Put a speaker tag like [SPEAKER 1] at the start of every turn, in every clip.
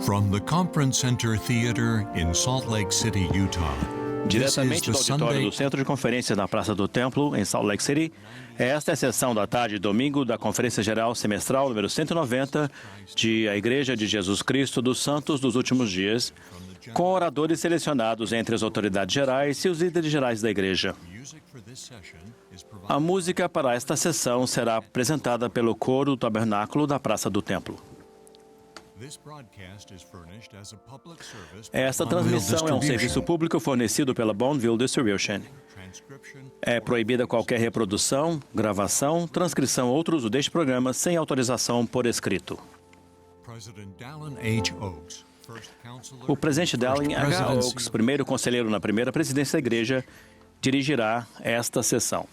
[SPEAKER 1] From the Conference Center Theater in Salt Lake City, Utah.
[SPEAKER 2] Diretamente do auditório do Centro de Conferências na Praça do Templo, em Salt Lake City, esta é a sessão da tarde, domingo, da Conferência Geral Semestral número 190 de A Igreja de Jesus Cristo dos Santos dos Últimos Dias, com oradores selecionados entre as autoridades gerais e os líderes gerais da Igreja. A música para esta sessão será apresentada pelo coro do Tabernáculo da Praça do Templo. Esta transmissão é um serviço público fornecido pela Bonneville Distribution. É proibida qualquer reprodução, gravação, transcrição ou outro uso deste programa sem autorização por escrito. O presidente Dallin H. Oaks, primeiro conselheiro na primeira presidência da Igreja, dirigirá esta sessão.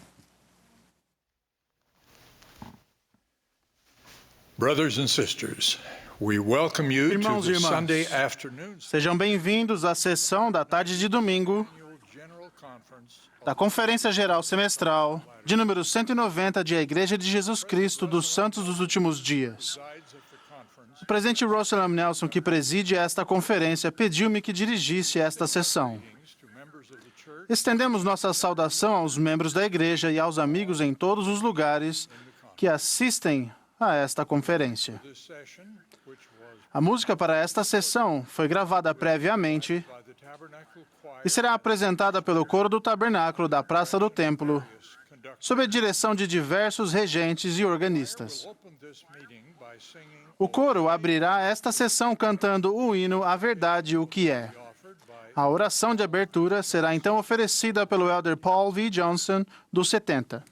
[SPEAKER 3] Brothers and sisters, we welcome you
[SPEAKER 4] Irmãos
[SPEAKER 3] to
[SPEAKER 4] e
[SPEAKER 3] the
[SPEAKER 4] irmãs,
[SPEAKER 3] Sunday afternoon
[SPEAKER 4] sejam bem-vindos à sessão da tarde de domingo
[SPEAKER 3] General Conference
[SPEAKER 4] da Conferência Geral Semestral de número 190 de A Igreja de Jesus Cristo dos Santos dos Últimos Dias. O presidente Russell M. Nelson, que preside esta conferência, pediu-me que dirigisse esta sessão. Estendemos nossa saudação aos membros da Igreja e aos amigos em todos os lugares que assistem a esta conferência. A música para esta sessão foi gravada previamente e será apresentada pelo coro do Tabernáculo da Praça do Templo, sob a direção de diversos regentes e organistas. O coro abrirá esta sessão cantando o hino A Verdade, o que é. A oração de abertura será então oferecida pelo Elder Paul V. Johnson, dos 70.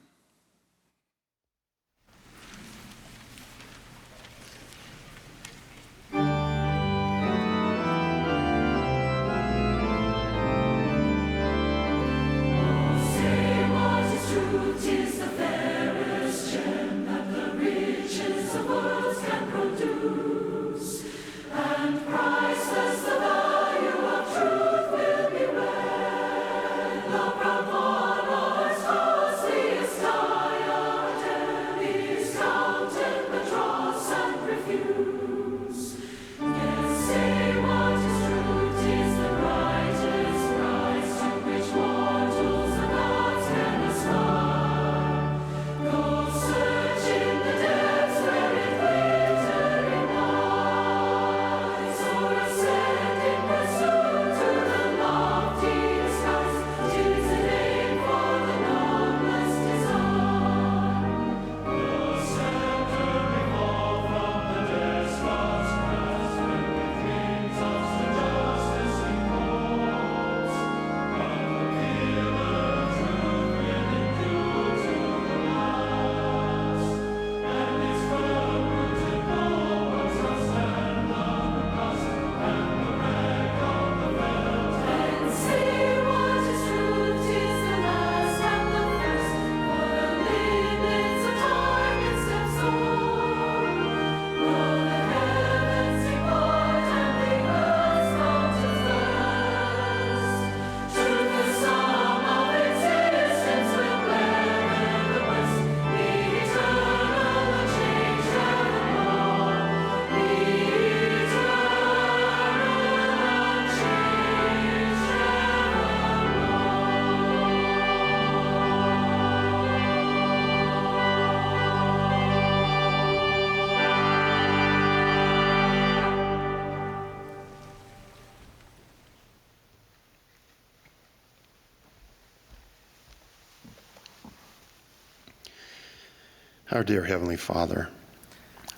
[SPEAKER 5] Our dear Heavenly Father,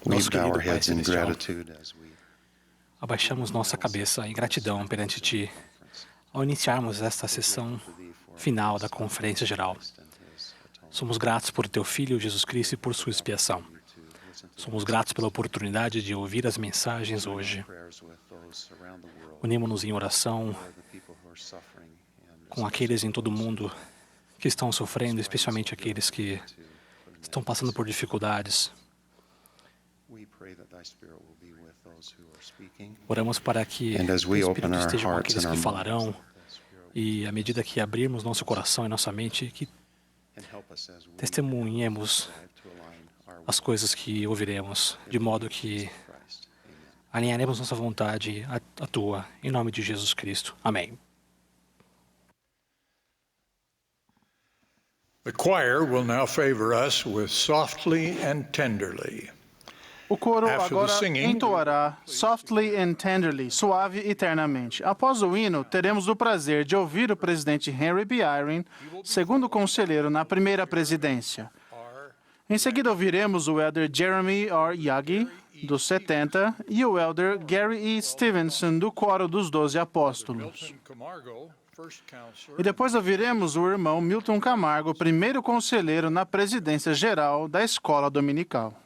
[SPEAKER 5] we
[SPEAKER 6] Nosso
[SPEAKER 5] bow our
[SPEAKER 6] querido Pai
[SPEAKER 5] heads in
[SPEAKER 6] Celestial,
[SPEAKER 5] gratitude as we
[SPEAKER 6] abaixamos nossa cabeça em gratidão perante Ti ao iniciarmos esta sessão final da Conferência Geral. Somos gratos por Teu Filho, Jesus Cristo, e por Sua expiação. Somos gratos pela oportunidade de ouvir as mensagens hoje. Unimos-nos em oração com aqueles em todo o mundo que estão sofrendo, especialmente aqueles que estão passando por dificuldades. Oramos para que o Espírito esteja com aqueles que falarão e, à medida que abrirmos nosso coração e nossa mente, que testemunhemos as coisas que ouviremos, de modo que alinharemos nossa vontade à tua, em nome de Jesus Cristo. Amém.
[SPEAKER 3] The choir will now favor us with Softly and Tenderly.
[SPEAKER 4] O coro
[SPEAKER 3] After the
[SPEAKER 4] agora
[SPEAKER 3] singing,
[SPEAKER 4] entoará Softly and Tenderly, suave e ternamente. Após o hino, teremos o prazer de ouvir o presidente Henry B. Eyring, segundo conselheiro na primeira presidência. Em seguida, ouviremos o elder Jeremy R. Yagi, dos 70, e o elder Gary E. Stevenson, do Coro dos 12 Apóstolos. E depois ouviremos o irmão Milton Camargo, primeiro conselheiro na presidência geral da Escola Dominical.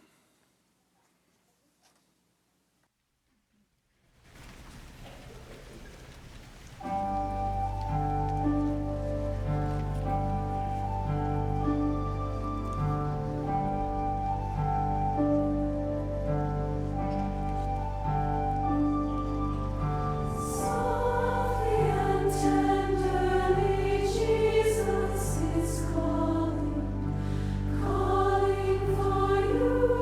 [SPEAKER 7] Jesus is calling for you.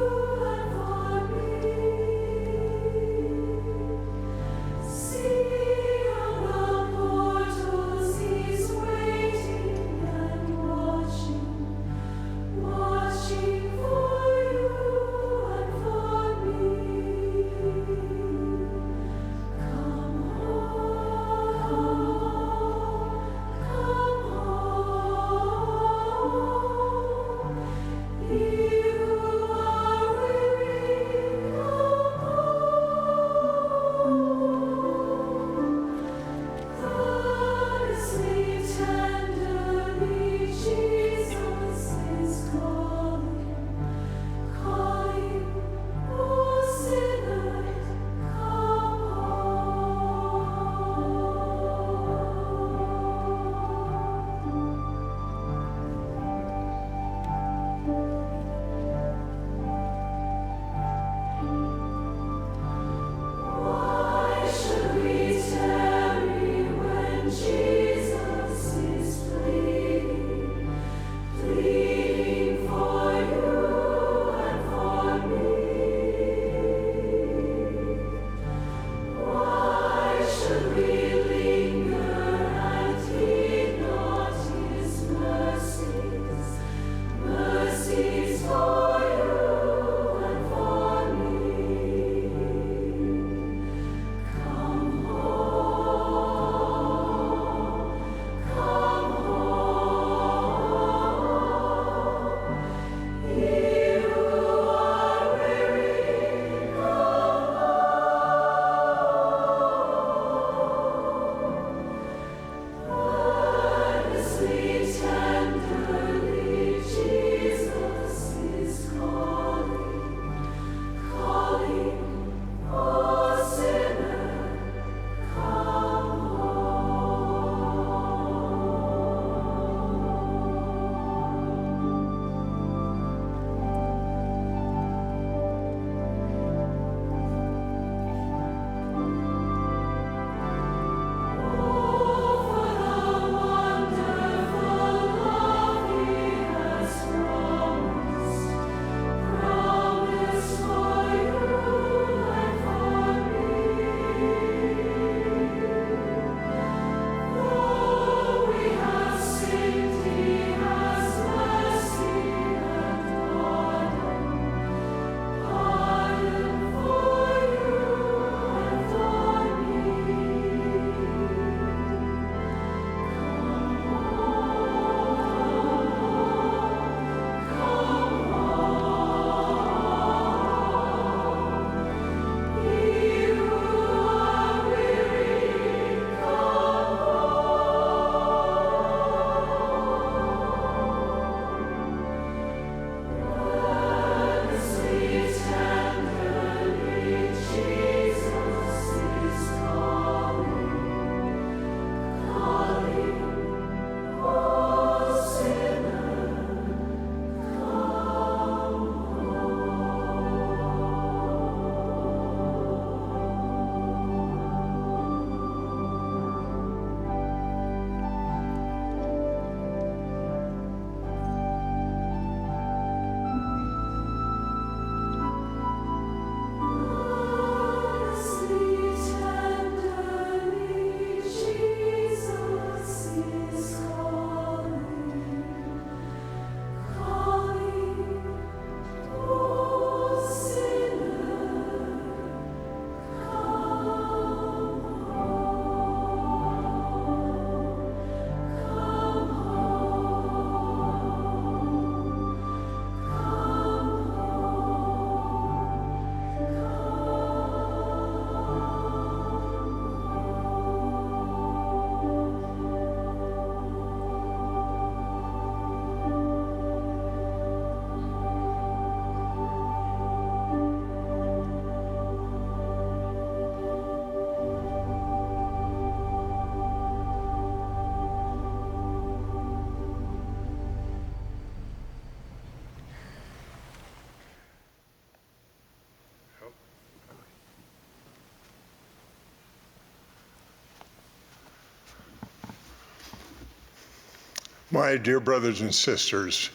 [SPEAKER 3] My dear brothers and sisters,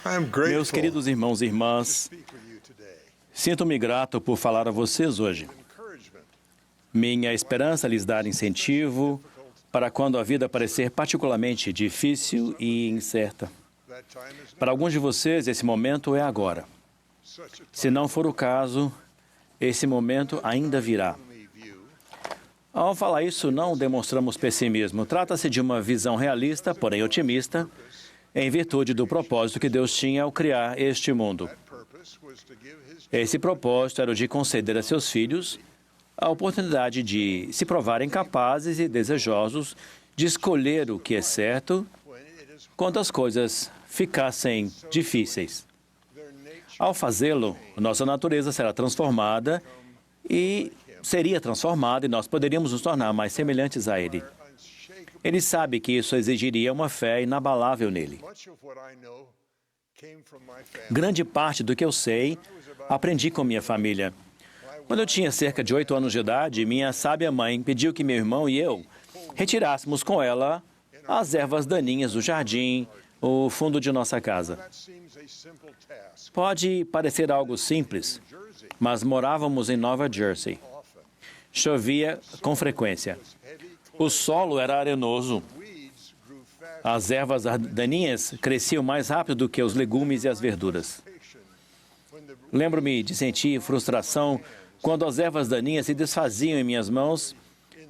[SPEAKER 3] I am grateful
[SPEAKER 2] Meus queridos irmãos e irmãs,
[SPEAKER 3] to speak with you today.
[SPEAKER 2] sinto-me grato por falar a vocês hoje.
[SPEAKER 3] Encouragement
[SPEAKER 2] Minha esperança é lhes dar incentivo para quando a vida parecer particularmente difícil e incerta.
[SPEAKER 3] that time is
[SPEAKER 2] Para alguns de vocês, esse momento é agora.
[SPEAKER 3] such a time
[SPEAKER 2] Se não for o caso, esse momento ainda virá.
[SPEAKER 3] we view
[SPEAKER 2] Ao falar isso, não demonstramos pessimismo. Trata-se de uma visão realista, porém otimista, em virtude do propósito que Deus tinha ao criar este mundo.
[SPEAKER 3] purpose was to give his
[SPEAKER 2] Esse propósito era o de conceder a seus filhos a oportunidade de se provarem capazes e desejosos de escolher o que é certo
[SPEAKER 3] when it is
[SPEAKER 2] quando as coisas ficassem difíceis.
[SPEAKER 3] their nature
[SPEAKER 2] Ao fazê-lo, nossa natureza será transformada e nós poderíamos nos tornar mais semelhantes a Ele.
[SPEAKER 3] unshakable.
[SPEAKER 2] Ele sabe que isso exigiria uma fé inabalável nele.
[SPEAKER 3] Much of what I know came from my family.
[SPEAKER 2] Grande parte do que eu sei, aprendi com minha família. Quando eu tinha cerca de 8 anos de idade, minha sábia mãe pediu que meu irmão e eu retirássemos com ela as ervas daninhas do jardim, o fundo de nossa casa.
[SPEAKER 3] That seems a simple task.
[SPEAKER 2] Pode parecer algo simples,
[SPEAKER 3] Jersey
[SPEAKER 2] mas morávamos em Nova Jersey.
[SPEAKER 3] often
[SPEAKER 2] Chovia com frequência.
[SPEAKER 3] heavy
[SPEAKER 2] O solo era arenoso.
[SPEAKER 3] weeds grew fast
[SPEAKER 2] As ervas daninhas cresciam mais rápido do que os legumes e as verduras.
[SPEAKER 3] when the
[SPEAKER 2] Lembro-me de sentir frustração quando as ervas daninhas se desfaziam em minhas mãos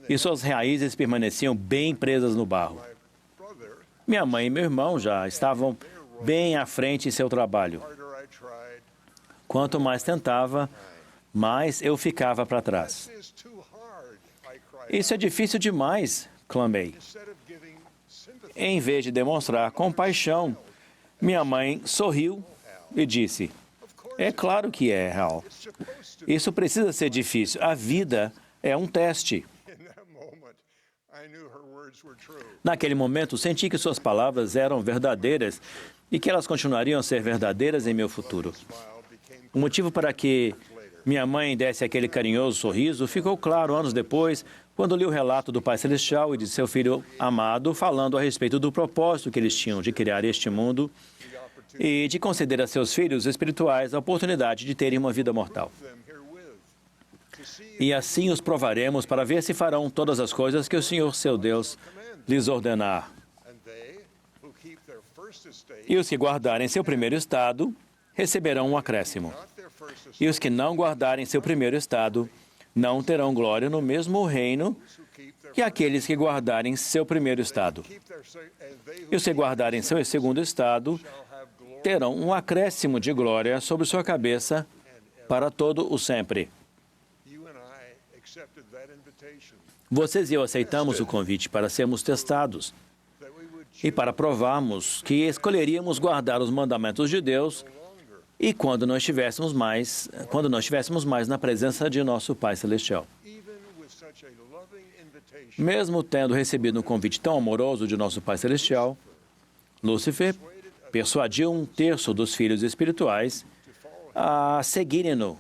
[SPEAKER 2] e suas raízes permaneciam bem presas no barro.
[SPEAKER 3] brother,
[SPEAKER 2] Minha mãe e meu irmão já estavam bem à frente em seu trabalho.
[SPEAKER 3] harder I tried.
[SPEAKER 2] Quanto mais tentava, mais eu ficava para trás.
[SPEAKER 3] This is too hard, I cried.
[SPEAKER 2] Isso é difícil demais, clamei.
[SPEAKER 3] Instead of giving sympathy,
[SPEAKER 2] Em vez de demonstrar compaixão, minha mãe sorriu e disse: "É claro que é, Hal.
[SPEAKER 3] it's supposed to.
[SPEAKER 2] Isso precisa ser difícil. A vida é um teste."
[SPEAKER 3] In that moment, I knew her words were true.
[SPEAKER 2] Naquele momento, senti que suas palavras eram verdadeiras e que elas continuariam a ser verdadeiras em meu futuro.
[SPEAKER 3] Smile became
[SPEAKER 2] O motivo para que minha mãe desse aquele carinhoso sorriso ficou claro anos depois, quando li o relato do Pai Celestial e de seu Filho amado, falando a respeito do propósito que eles tinham de criar este mundo e de conceder a seus filhos espirituais a oportunidade de terem uma vida mortal.
[SPEAKER 3] them herewith to see
[SPEAKER 2] E assim os provaremos para ver se farão todas as coisas que o Senhor, seu Deus, lhes ordenar.
[SPEAKER 3] and they who keep their first estate,
[SPEAKER 2] E os que guardarem seu primeiro estado receberão um acréscimo.
[SPEAKER 3] not their first estate,
[SPEAKER 2] E os que não guardarem seu primeiro estado não terão glória no mesmo reino
[SPEAKER 3] who keep their
[SPEAKER 2] que aqueles que guardarem seu primeiro estado.
[SPEAKER 3] keep their and they who
[SPEAKER 2] E os que guardarem seu segundo estado
[SPEAKER 3] shall have glory.
[SPEAKER 2] terão um acréscimo de glória sobre sua cabeça para todo o sempre.
[SPEAKER 3] You and I accepted that invitation
[SPEAKER 2] Vocês e eu aceitamos o convite para sermos testados
[SPEAKER 3] that we would
[SPEAKER 2] e para provarmos que escolheríamos guardar os mandamentos de Deus
[SPEAKER 3] longer,
[SPEAKER 2] e quando não estivéssemos mais na presença de nosso Pai Celestial.
[SPEAKER 3] even with such a loving invitation.
[SPEAKER 2] Mesmo tendo recebido um convite tão amoroso de nosso Pai Celestial, Lúcifer persuadiu um terço dos filhos espirituais a seguirem-no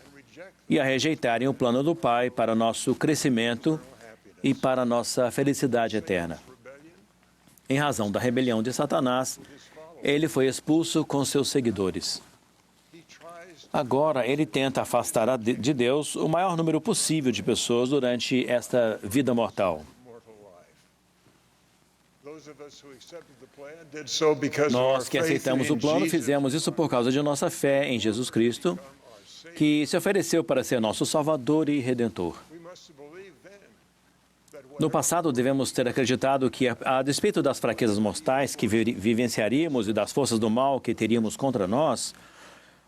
[SPEAKER 2] e a rejeitarem o plano do Pai para nosso crescimento e para nossa felicidade eterna. Em razão da rebelião de Satanás, ele foi expulso com seus seguidores.
[SPEAKER 3] He tries
[SPEAKER 2] Agora, ele tenta afastar de Deus o maior número possível de pessoas durante esta vida mortal.
[SPEAKER 3] mortal life. Those of us who accepted the plan did so because of our
[SPEAKER 2] Nós que
[SPEAKER 3] faith
[SPEAKER 2] aceitamos o
[SPEAKER 3] in
[SPEAKER 2] plano,
[SPEAKER 3] Jesus,
[SPEAKER 2] fizemos isso por causa de nossa fé em Jesus Cristo, que se ofereceu para ser nosso Salvador e Redentor.
[SPEAKER 3] we must believe then that
[SPEAKER 2] No passado, devemos ter acreditado que, a despeito das fraquezas mortais que vivenciaríamos e das forças do mal que teríamos contra nós,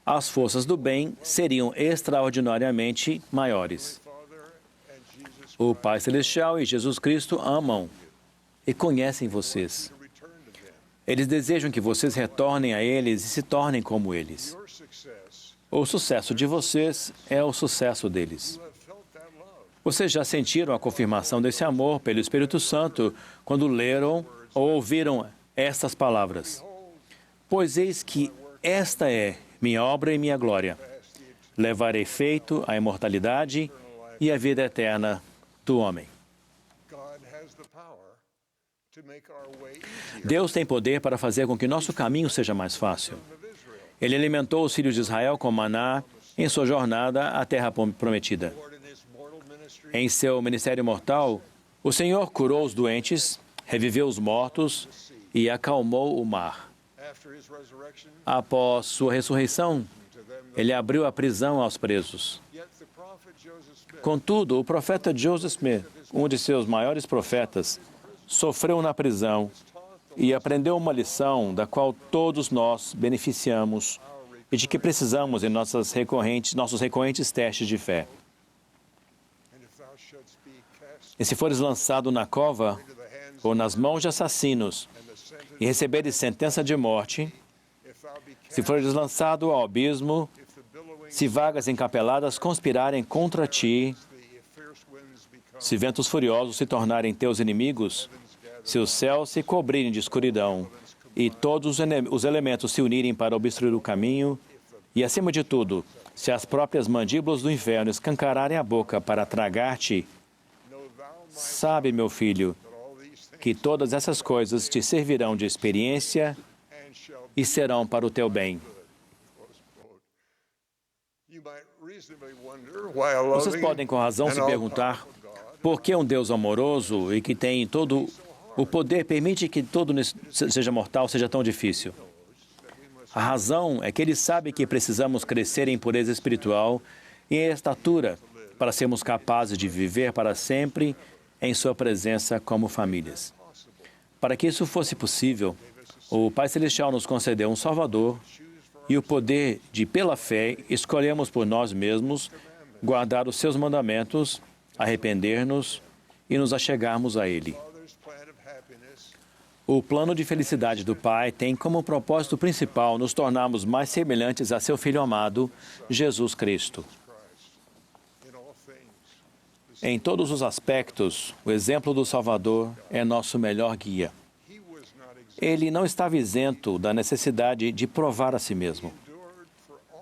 [SPEAKER 2] as forças do bem seriam extraordinariamente maiores.
[SPEAKER 3] Father and Jesus
[SPEAKER 2] O Pai Celestial e Jesus Cristo amam e conhecem vocês.
[SPEAKER 3] return to them.
[SPEAKER 2] Eles desejam que vocês retornem a eles e se tornem como eles.
[SPEAKER 3] Your success,
[SPEAKER 2] O sucesso de vocês é o sucesso deles.
[SPEAKER 3] you have felt that love.
[SPEAKER 2] Vocês já sentiram a confirmação desse amor pelo Espírito Santo quando leram ou ouviram estas palavras? Pois eis que esta é minha obra e minha glória. Levar efeito a imortalidade e a vida eterna do homem.
[SPEAKER 3] God has the power
[SPEAKER 2] Deus tem poder para fazer com que nosso caminho seja mais fácil. Ele alimentou os filhos de Israel com maná em sua jornada à terra prometida. Em seu ministério mortal, o Senhor curou os doentes, reviveu os mortos e acalmou o mar. Após sua ressurreição, ele abriu a prisão aos presos. Contudo, o profeta Joseph Smith, um de seus maiores profetas, sofreu na prisão e aprendeu uma lição da qual todos nós beneficiamos e de que precisamos em nossos recorrentes testes de fé. E se fores lançado na cova ou nas mãos de assassinos e receberes sentença de morte, se fores lançado ao abismo, se vagas encapeladas conspirarem contra ti, se ventos furiosos se tornarem teus inimigos, se os céus se cobrirem de escuridão e todos os elementos se unirem para obstruir o caminho, e, acima de tudo, se as próprias mandíbulas do inferno escancararem a boca para tragar-te, sabe, meu filho, que todas essas coisas te servirão de experiência e serão para o teu bem. Vocês podem com razão se perguntar por que um Deus amoroso e que tem todo o poder permite que todo seja mortal seja tão difícil. A razão é que Ele sabe que precisamos crescer em pureza espiritual e em estatura para sermos capazes de viver para sempre em Sua presença como famílias. Para que isso fosse possível, o Pai Celestial nos concedeu um Salvador e o poder de, pela fé, escolhermos por nós mesmos guardar os Seus mandamentos, arrepender-nos e nos achegarmos a Ele. O plano de felicidade do Pai tem como propósito principal nos tornarmos mais semelhantes a Seu Filho amado, Jesus Cristo. Em todos os aspectos, o exemplo do Salvador é nosso melhor guia. Ele não estava isento da necessidade de provar a si mesmo.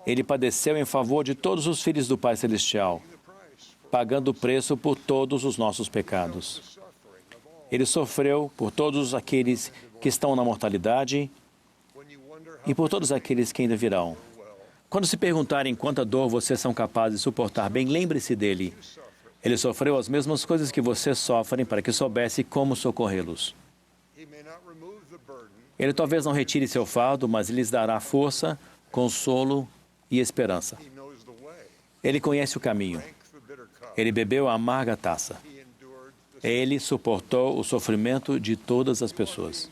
[SPEAKER 2] Ele padeceu em favor de todos os filhos do Pai Celestial, pagando o preço por todos os nossos pecados. Ele sofreu por todos aqueles que estão na mortalidade e por todos aqueles que ainda virão. Quando se perguntarem quanta dor vocês são capazes de suportar bem, lembre-se dele. Ele sofreu as mesmas coisas que vocês sofrem para que soubesse como socorrê-los. Ele talvez não retire seu fardo, mas lhes dará força, consolo e esperança. Ele conhece o caminho. Ele bebeu a amarga taça. Ele suportou o sofrimento de todas as pessoas.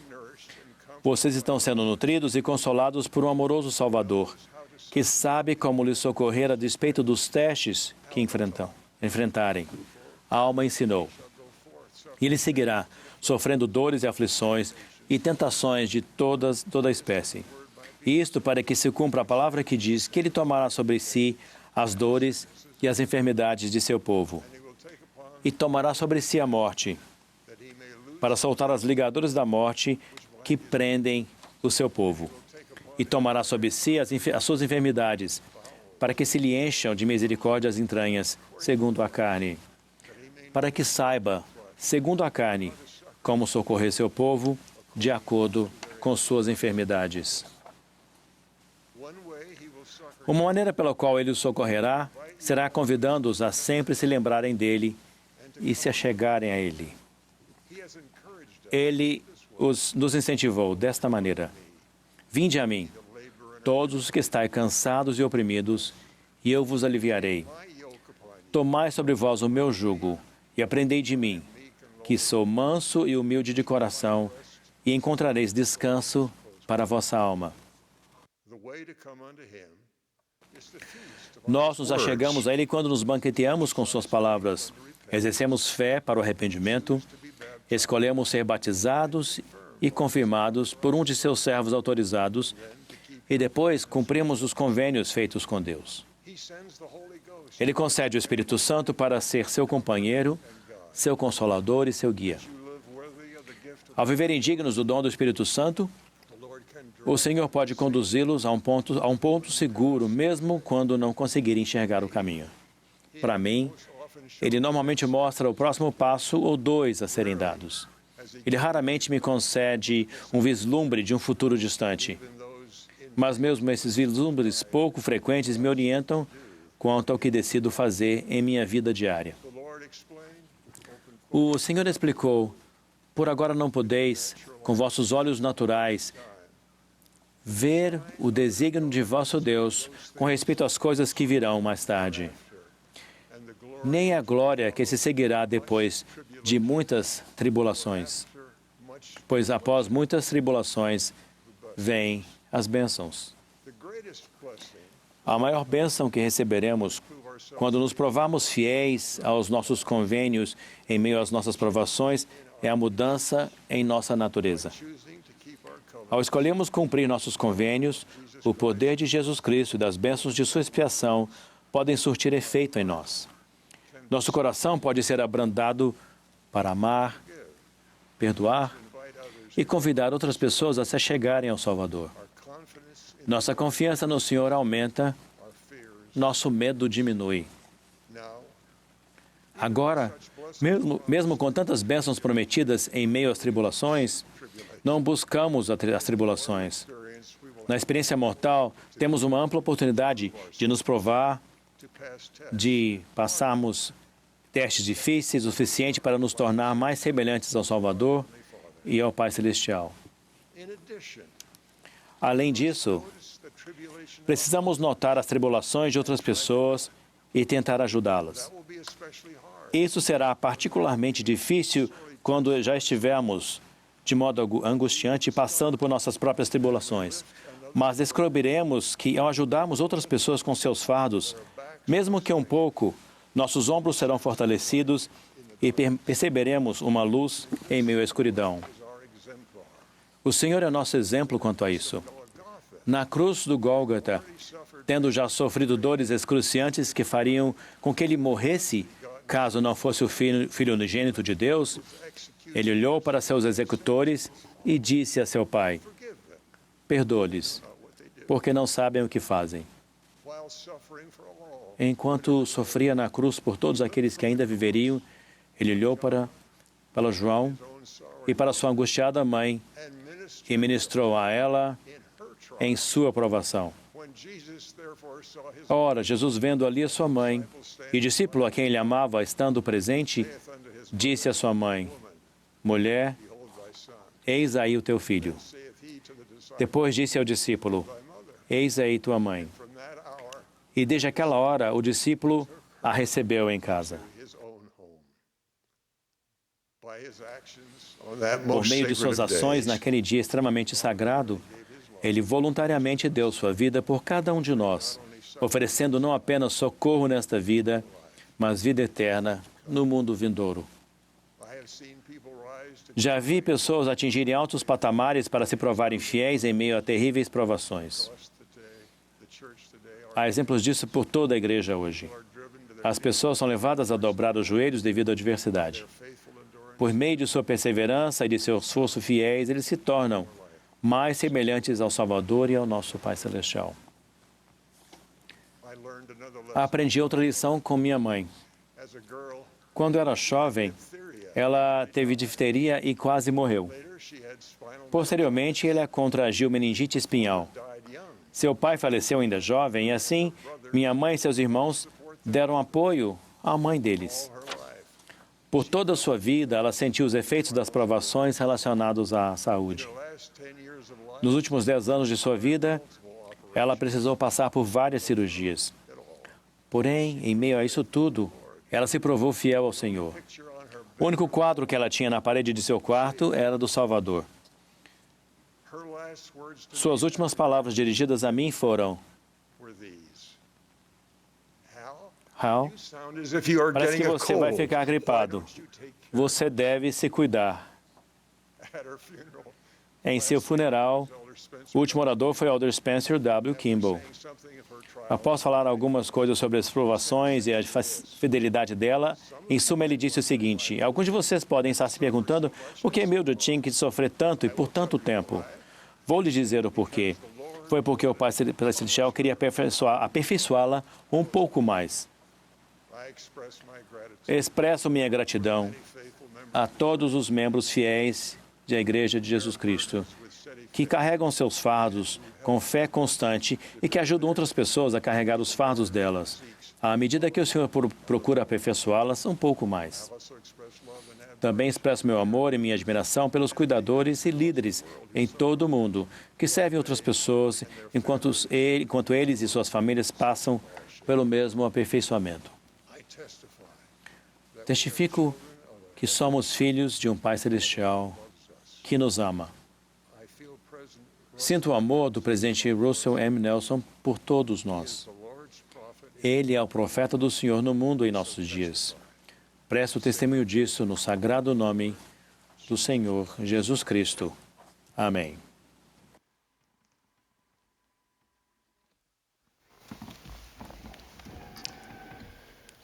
[SPEAKER 2] Vocês estão sendo nutridos e consolados por um amoroso Salvador, que sabe como lhes socorrer a despeito dos testes que enfrentarem. A alma ensinou. E ele seguirá, sofrendo dores e aflições e tentações de toda a espécie. Isto para que se cumpra a palavra que diz que ele tomará sobre si as dores e as enfermidades de seu povo. E tomará sobre si a morte, para soltar as ligaduras da morte que prendem o seu povo. E tomará sobre si as suas enfermidades, para que se lhe encham de misericórdia as entranhas, segundo a carne. Para que saiba, segundo a carne, como socorrer seu povo, de acordo com suas enfermidades. Uma maneira pela qual ele os socorrerá será convidando-os a sempre se lembrarem dele e se achegarem a ele. Ele nos incentivou desta maneira: vinde a mim, todos os que estáis cansados e oprimidos, e eu vos aliviarei. Tomai sobre vós o meu jugo e aprendei de mim, que sou manso e humilde de coração, e encontrareis descanso para a vossa alma. Nós nos achegamos a Ele quando nos banqueteamos com suas palavras, exercemos fé para o arrependimento, escolhemos ser batizados e confirmados por um de seus servos autorizados e depois cumprimos os convênios feitos com Deus. Ele concede o Espírito Santo para ser seu companheiro, seu consolador e seu guia. Ao viverem dignos do dom do Espírito Santo, o Senhor pode conduzi-los a um ponto seguro, mesmo quando não conseguirem enxergar o caminho. Para mim, Ele normalmente mostra o próximo passo ou dois a serem dados. Ele raramente me concede um vislumbre de um futuro distante. Mas mesmo esses vislumbres pouco frequentes me orientam quanto ao que decido fazer em minha vida diária. O Senhor explicou: por agora não podeis, com vossos olhos naturais, ver o desígnio de vosso Deus com respeito às coisas que virão mais tarde, nem a glória que se seguirá depois de muitas tribulações. Pois após muitas tribulações, vêm as bênçãos. A maior bênção que receberemos quando nos provarmos fiéis aos nossos convênios em meio às nossas provações é a mudança em nossa natureza. Ao escolhermos cumprir nossos convênios, o poder de Jesus Cristo e das bênçãos de sua expiação podem surtir efeito em nós. Nosso coração pode ser abrandado para amar, perdoar e convidar outras pessoas a se chegarem ao Salvador. Nossa confiança no Senhor aumenta, nosso medo diminui. Agora, mesmo com tantas bênçãos prometidas em meio às tribulações, não buscamos as tribulações. Na experiência mortal, temos uma ampla oportunidade de nos provar, de passarmos testes difíceis o suficiente para nos tornar mais semelhantes ao Salvador e ao Pai Celestial. Além disso, precisamos notar as tribulações de outras pessoas e tentar ajudá-las. Isso será particularmente difícil quando já estivermos, de modo angustiante, passando por nossas próprias tribulações. Mas descobriremos que, ao ajudarmos outras pessoas com seus fardos, mesmo que um pouco, nossos ombros serão fortalecidos e perceberemos uma luz em meio à escuridão. O Senhor é nosso exemplo quanto a isso. Na cruz do Gólgota, tendo já sofrido dores excruciantes que fariam com que ele morresse, caso não fosse o Filho unigênito de Deus, ele olhou para seus executores e disse a seu Pai: perdoa-lhes, porque não sabem o que fazem. Enquanto sofria na cruz por todos aqueles que ainda viveriam, ele olhou para João e para sua angustiada mãe e ministrou a ela em sua provação. Ora, Jesus, vendo ali a sua mãe e discípulo a quem ele amava estando presente, disse à sua mãe: mulher, eis aí o teu filho. Depois disse ao discípulo: eis aí tua mãe. E desde aquela hora o discípulo a recebeu em casa. Por meio de suas ações naquele dia extremamente sagrado, ele voluntariamente deu sua vida por cada um de nós, oferecendo não apenas socorro nesta vida, mas vida eterna no mundo vindouro. Já vi pessoas atingirem altos patamares para se provarem fiéis em meio a terríveis provações. Há exemplos disso por toda a igreja hoje. As pessoas são levadas a dobrar os joelhos devido à adversidade. Por meio de sua perseverança e de seu esforço fiéis, eles se tornam mais semelhantes ao Salvador e ao nosso Pai Celestial. Aprendi outra lição com minha mãe. Quando era jovem, ela teve difteria e quase morreu. Posteriormente, ela contraiu meningite espinhal. Seu pai faleceu ainda jovem e assim, minha mãe e seus irmãos deram apoio à mãe deles. Por toda a sua vida, ela sentiu os efeitos das provações relacionados à saúde. Nos últimos 10 anos de sua vida, ela precisou passar por várias cirurgias. Porém, em meio a isso tudo, ela se provou fiel ao Senhor. O único quadro que ela tinha na parede de seu quarto era do Salvador. Suas últimas palavras dirigidas a mim foram: Hal, parece que você vai ficar gripado. Você deve se cuidar. Em seu funeral, o último orador foi Elder Spencer W. Kimball. Após falar algumas coisas sobre as provações e a fidelidade dela, em suma ele disse o seguinte: alguns de vocês podem estar se perguntando por que Mildred tinha que sofrer tanto e por tanto tempo. Vou lhes dizer o porquê. Foi porque o Pai Celestial queria aperfeiçoá-la um pouco mais. Expresso minha gratidão a todos os membros fiéis da Igreja de Jesus Cristo, que carregam seus fardos com fé constante e que ajudam outras pessoas a carregar os fardos delas, à medida que o Senhor procura aperfeiçoá-las um pouco mais. Também expresso meu amor e minha admiração pelos cuidadores e líderes em todo o mundo, que servem outras pessoas enquanto eles e suas famílias passam pelo mesmo aperfeiçoamento. Testifico que somos filhos de um Pai Celestial que nos ama. Sinto o amor do presidente Russell M. Nelson por todos nós. Ele é o profeta do Senhor no mundo em nossos dias. Presto testemunho disso no sagrado nome do Senhor Jesus Cristo. Amém.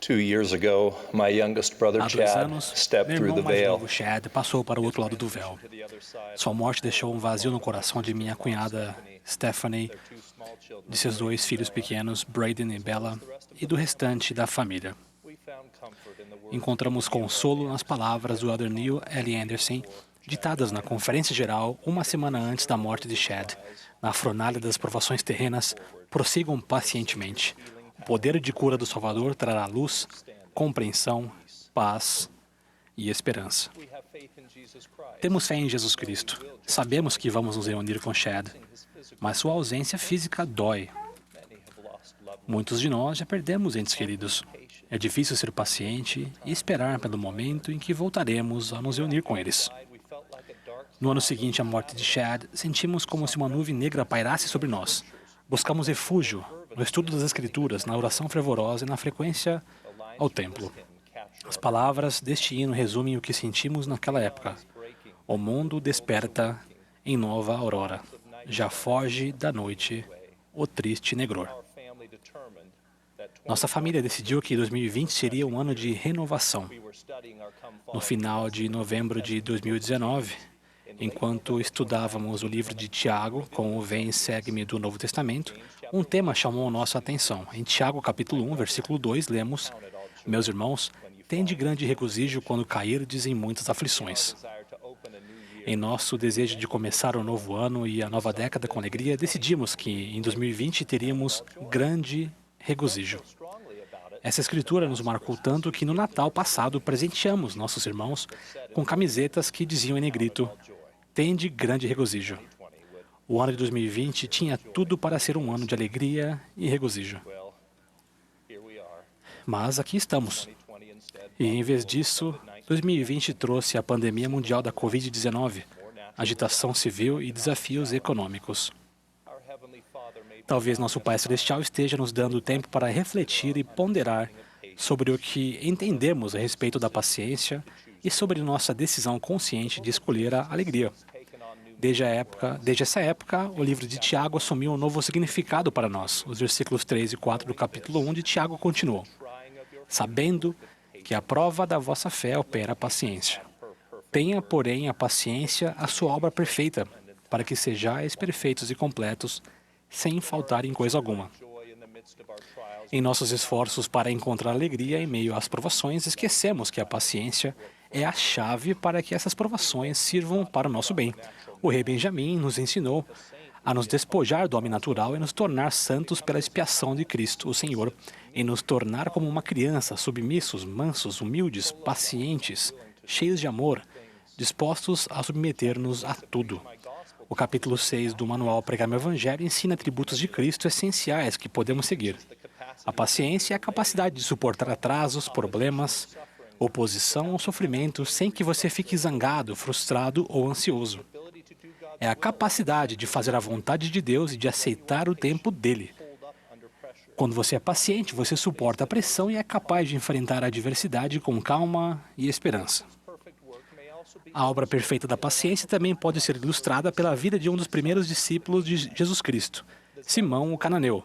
[SPEAKER 6] Há 2 anos, meu irmão mais novo, Chad, passou para o outro lado do véu. Sua morte deixou um vazio no coração de minha cunhada, Stephanie, de seus 2 filhos pequenos, Braden e Bella, e do restante da família. Encontramos consolo nas palavras do Elder Neil L. Anderson, ditadas na Conferência Geral uma semana antes da morte de Chad. Na fornalha das provações terrenas, prossigam pacientemente. O poder de cura do Salvador trará luz, compreensão, paz e esperança. Temos fé em Jesus Cristo. Sabemos que vamos nos reunir com Chad, mas sua ausência física dói. Muitos de nós já perdemos entes queridos. É difícil ser paciente e esperar pelo momento em que voltaremos a nos reunir com eles. No ano seguinte à morte de Chad, sentimos como se uma nuvem negra pairasse sobre nós. Buscamos refúgio no estudo das Escrituras, na oração fervorosa e na frequência ao templo. As palavras deste hino resumem o que sentimos naquela época. O mundo desperta em nova aurora. Já foge da noite o triste negror. Nossa família decidiu que 2020 seria um ano de renovação. No final de novembro de 2019, enquanto estudávamos o livro de Tiago, com o Vem e Segue-me do Novo Testamento, um tema chamou nossa atenção. Em Tiago, capítulo 1, versículo 2, lemos: Meus irmãos, tende grande regozijo quando cairdes em muitas aflições. Em nosso desejo de começar o novo ano e a nova década com alegria, decidimos que em 2020 teríamos grande regozijo. Essa escritura nos marcou tanto que no Natal passado presenteamos nossos irmãos com camisetas que diziam em negrito: Tende grande regozijo. O ano de 2020 tinha tudo para ser um ano de alegria e regozijo. Mas aqui estamos. E em vez disso, 2020 trouxe a pandemia mundial da Covid-19, agitação civil e desafios econômicos. Talvez nosso Pai Celestial esteja nos dando tempo para refletir e ponderar sobre o que entendemos a respeito da paciência e sobre nossa decisão consciente de escolher a alegria. Desde essa época, o livro de Tiago assumiu um novo significado para nós. Os versículos 3 e 4 do capítulo 1 de Tiago continuam: Sabendo que a prova da vossa fé opera a paciência. Tenha, porém, a paciência a sua obra perfeita, para que sejais perfeitos e completos, sem faltar em coisa alguma. Em nossos esforços para encontrar alegria em meio às provações, esquecemos que a paciência é a chave para que essas provações sirvam para o nosso bem. O rei Benjamim nos ensinou a nos despojar do homem natural e nos tornar santos pela expiação de Cristo, o Senhor, e nos tornar como uma criança, submissos, mansos, humildes, pacientes, cheios de amor, dispostos a submeter-nos a tudo. O capítulo 6 do manual Pregar meu Evangelho ensina atributos de Cristo essenciais que podemos seguir. A paciência é a capacidade de suportar atrasos, problemas, oposição ou sofrimento sem que você fique zangado, frustrado ou ansioso. É a capacidade de fazer a vontade de Deus e de aceitar o tempo dele. Quando você é paciente, você suporta a pressão e é capaz de enfrentar a adversidade com calma e esperança. A obra perfeita da paciência também pode ser ilustrada pela vida de um dos primeiros discípulos de Jesus Cristo, Simão o Cananeu.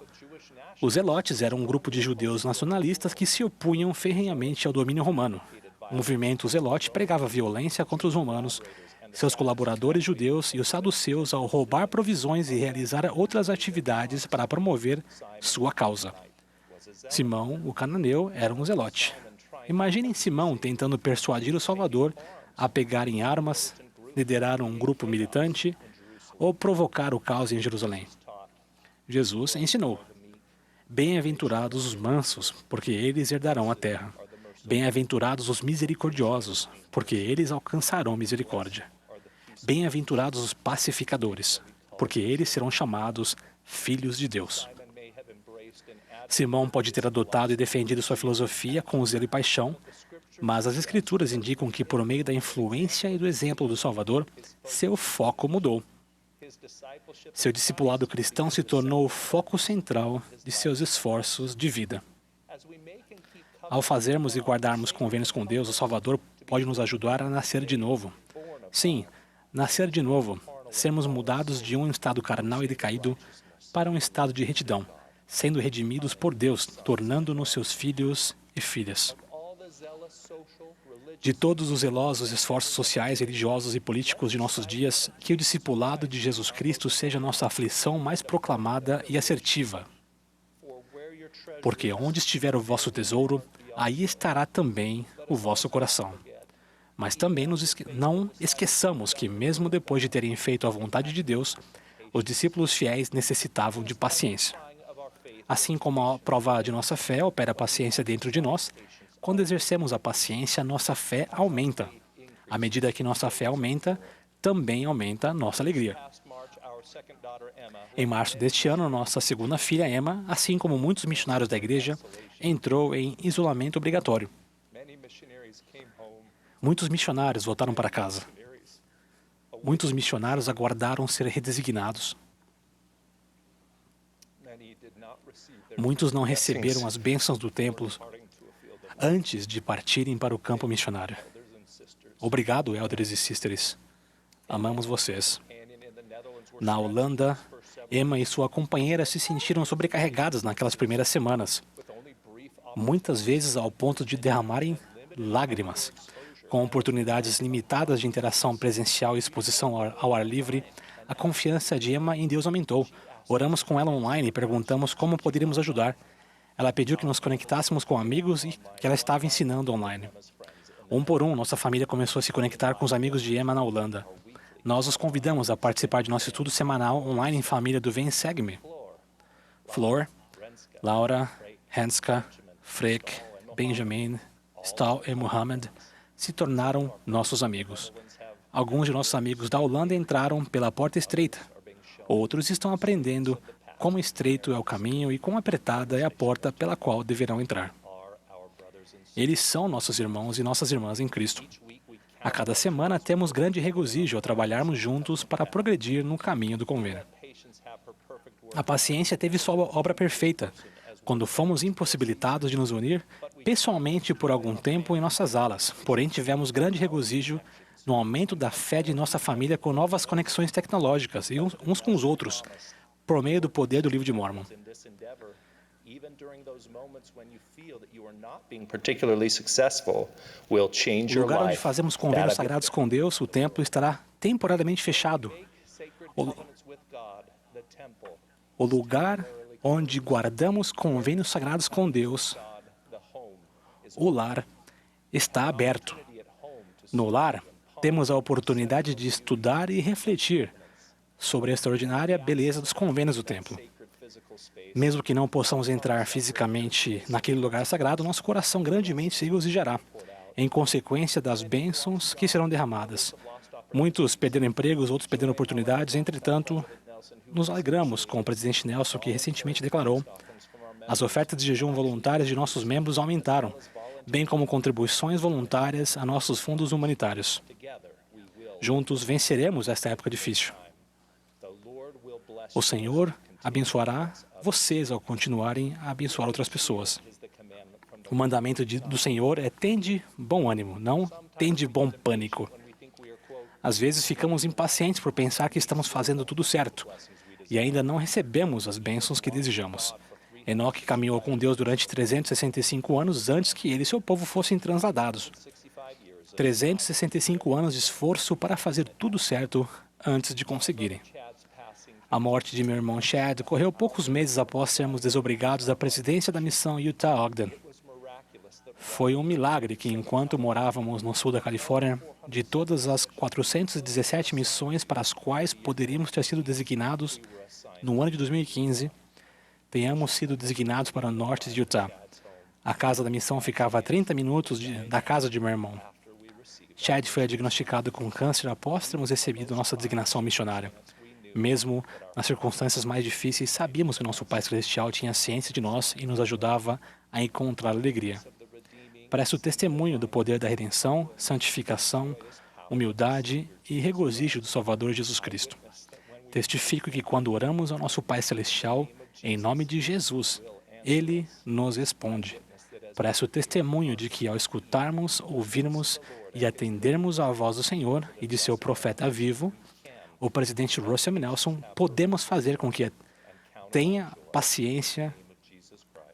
[SPEAKER 6] Os Zelotes eram um grupo de judeus nacionalistas que se opunham ferrenhamente ao domínio romano. O movimento Zelote pregava violência contra os romanos, seus colaboradores judeus e os saduceus ao roubar provisões e realizar outras atividades para promover sua causa. Simão, o Cananeu, era um zelote. Imaginem Simão tentando persuadir o Salvador a pegar em armas, liderar um grupo militante ou provocar o caos em Jerusalém. Jesus ensinou: bem-aventurados os mansos, porque eles herdarão a terra. Bem-aventurados os misericordiosos, porque eles alcançarão misericórdia. Bem-aventurados os pacificadores, porque eles serão chamados filhos de Deus. Simão pode ter adotado e defendido sua filosofia com zelo e paixão, mas as Escrituras indicam que, por meio da influência e do exemplo do Salvador, seu foco mudou. Seu discipulado cristão se tornou o foco central de seus esforços de vida. Ao fazermos e guardarmos convênios com Deus, o Salvador pode nos ajudar a nascer de novo. Sim, nascer de novo, sermos mudados de um estado carnal e decaído para um estado de retidão, sendo redimidos por Deus, tornando-nos seus filhos e filhas. De todos os zelosos esforços sociais, religiosos e políticos de nossos dias, que o discipulado de Jesus Cristo seja nossa aflição mais proclamada e assertiva. Porque onde estiver o vosso tesouro, aí estará também o vosso coração. Mas também não esqueçamos que, mesmo depois de terem feito a vontade de Deus, os discípulos fiéis necessitavam de paciência. Assim como a prova de nossa fé opera a paciência dentro de nós, quando exercemos a paciência, nossa fé aumenta. À medida que nossa fé aumenta, também aumenta a nossa alegria. Em março deste ano, nossa segunda filha, Emma, assim como muitos missionários da igreja, entrou em isolamento obrigatório. Muitos missionários voltaram para casa. Muitos missionários aguardaram ser redesignados. Muitos não receberam as bênçãos do templo antes de partirem para o campo missionário. Obrigado, elders e sisters. Amamos vocês. Na Holanda, Emma e sua companheira se sentiram sobrecarregadas naquelas primeiras semanas, muitas vezes ao ponto de derramarem lágrimas. Com oportunidades limitadas de interação presencial e exposição ao ar livre, a confiança de Emma em Deus aumentou. Oramos com ela online e perguntamos como poderíamos ajudar. Ela pediu que nos conectássemos com amigos e que ela estava ensinando online. Um por um, nossa família começou a se conectar com os amigos de Emma na Holanda. Nós os convidamos a participar de nosso estudo semanal online em família do Vem Segue-me. Flor, Laura, Hanska, Freek, Benjamin, Stahl e Mohammed se tornaram nossos amigos. Alguns de nossos amigos da Holanda entraram pela porta estreita. Outros estão aprendendo quão estreito é o caminho e quão apertada é a porta pela qual deverão entrar. Eles são nossos irmãos e nossas irmãs em Cristo. A cada semana temos grande regozijo ao trabalharmos juntos para progredir no caminho do convênio. A paciência teve sua obra perfeita quando fomos impossibilitados de nos unir pessoalmente por algum tempo em nossas alas. Porém, tivemos grande regozijo no aumento da fé de nossa família com novas conexões tecnológicas e uns com os outros, por meio do poder do Livro de Mórmon. No lugar onde fazemos convênios sagrados com Deus, o templo estará temporariamente fechado. O lugar onde guardamos convênios sagrados com Deus, o lar, está aberto. No lar, temos a oportunidade de estudar e refletir sobre a extraordinária beleza dos convênios do templo. Mesmo que não possamos entrar fisicamente naquele lugar sagrado, nosso coração grandemente se regozijará, em consequência das bênçãos que serão derramadas. Muitos perderam empregos, outros perderam oportunidades, entretanto, nos alegramos com o presidente Nelson, que recentemente declarou: as ofertas de jejum voluntárias de nossos membros aumentaram, bem como contribuições voluntárias a nossos fundos humanitários. Juntos venceremos esta época difícil. O Senhor abençoará vocês ao continuarem a abençoar outras pessoas. O mandamento do Senhor é: tende bom ânimo, não tende bom pânico. Às vezes ficamos impacientes por pensar que estamos fazendo tudo certo e ainda não recebemos as bênçãos que desejamos. Enoque caminhou com Deus durante 365 anos antes que ele e seu povo fossem transladados. 365 anos de esforço para fazer tudo certo antes de conseguirem. A morte de meu irmão Chad ocorreu poucos meses após sermos desobrigados da presidência da missão Utah Ogden. Foi um milagre que, enquanto morávamos no sul da Califórnia, de todas as 417 missões para as quais poderíamos ter sido designados no ano de 2015, tenhamos sido designados para o norte de Utah. A casa da missão ficava a 30 minutos da casa de meu irmão. Chad foi diagnosticado com câncer após termos recebido nossa designação missionária. Mesmo nas circunstâncias mais difíceis, sabíamos que nosso Pai Celestial tinha ciência de nós e nos ajudava a encontrar alegria. Presto testemunho do poder da redenção, santificação, humildade e regozijo do Salvador Jesus Cristo. Testifico que quando oramos ao nosso Pai Celestial, em nome de Jesus, Ele nos responde. Presto testemunho de que ao escutarmos, ouvirmos e atendermos à voz do Senhor e de seu profeta vivo, o presidente Russell M. Nelson, podemos fazer com que tenha paciência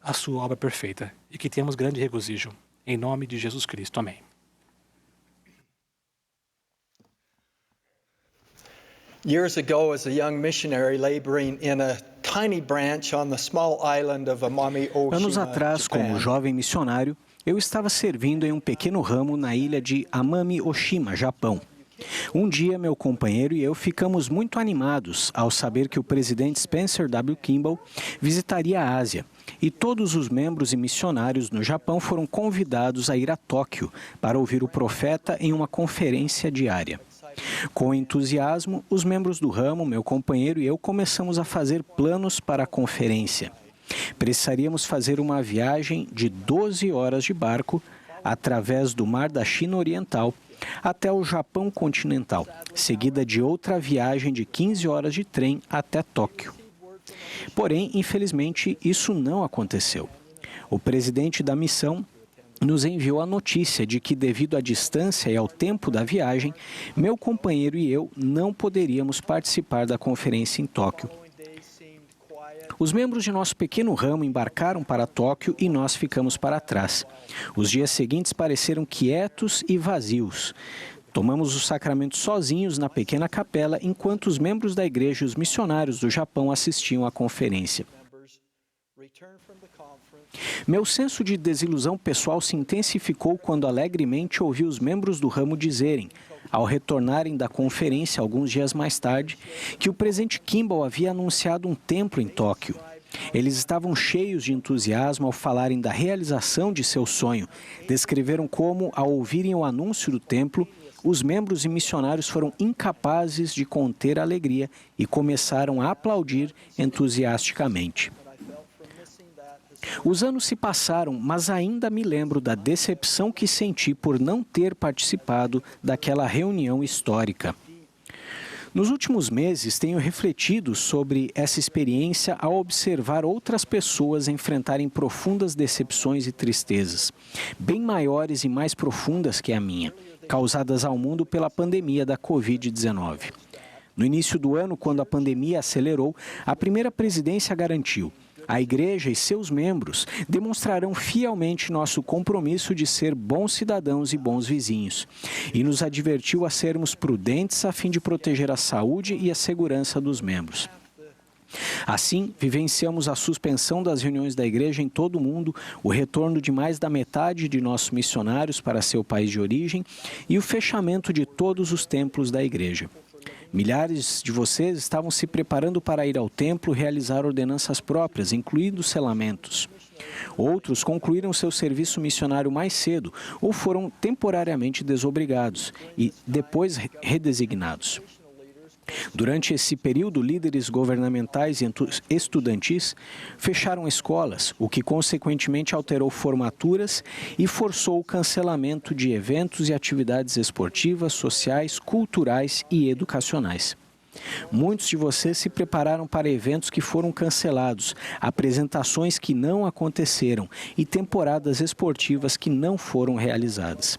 [SPEAKER 6] a sua obra perfeita e que tenhamos grande regozijo. Em nome de Jesus Cristo. Amém.
[SPEAKER 7] Years ago, as a young missionary laboring in a tiny branch on the small island of Amami, Oshima,
[SPEAKER 8] Anos atrás, como jovem missionário, eu estava servindo em um pequeno ramo na ilha de Amami Oshima, Japão. Um dia, meu companheiro e eu ficamos muito animados ao saber que o presidente Spencer W. Kimball visitaria a Ásia e todos os membros e missionários no Japão foram convidados a ir a Tóquio para ouvir o profeta em uma conferência diária. Com entusiasmo, os membros do ramo, meu companheiro e eu, começamos a fazer planos para a conferência. Precisaríamos fazer uma viagem de 12 horas de barco através do Mar da China Oriental até o Japão continental, seguida de outra viagem de 15 horas de trem até Tóquio. Porém, infelizmente, isso não aconteceu. O presidente da missão nos enviou a notícia de que, devido à distância e ao tempo da viagem, meu companheiro e eu não poderíamos participar da conferência em Tóquio. Os membros de nosso pequeno ramo embarcaram para Tóquio e nós ficamos para trás. Os dias seguintes pareceram quietos e vazios. Tomamos o sacramento sozinhos na pequena capela, enquanto os membros da igreja e os missionários do Japão assistiam à conferência. Meu senso de desilusão pessoal se intensificou quando alegremente ouvi os membros do ramo dizerem, ao retornarem da conferência alguns dias mais tarde, que o presidente Kimball havia anunciado um templo em Tóquio. Eles estavam cheios de entusiasmo ao falarem da realização de seu sonho. Descreveram como, ao ouvirem o anúncio do templo, os membros e missionários foram incapazes de conter a alegria e começaram a aplaudir entusiasticamente. Os anos se passaram, mas ainda me lembro da decepção que senti por não ter participado daquela reunião histórica. Nos últimos meses, tenho refletido sobre essa experiência ao observar outras pessoas enfrentarem profundas decepções e tristezas, bem maiores e mais profundas que a minha, causadas ao mundo pela pandemia da Covid-19. No início do ano, quando a pandemia acelerou, a primeira presidência garantiu: a igreja e seus membros demonstrarão fielmente nosso compromisso de ser bons cidadãos e bons vizinhos, e nos advertiu a sermos prudentes a fim de proteger a saúde e a segurança dos membros. Assim, vivenciamos a suspensão das reuniões da igreja em todo o mundo, o retorno de mais da metade de nossos missionários para seu país de origem e o fechamento de todos os templos da igreja. Milhares de vocês estavam se preparando para ir ao templo realizar ordenanças próprias, incluindo selamentos. Outros concluíram seu serviço missionário mais cedo ou foram temporariamente desobrigados e depois redesignados. Durante esse período, líderes governamentais e estudantis fecharam escolas, o que consequentemente alterou formaturas e forçou o cancelamento de eventos e atividades esportivas, sociais, culturais e educacionais. Muitos de vocês se prepararam para eventos que foram cancelados, apresentações que não aconteceram e temporadas esportivas que não foram realizadas.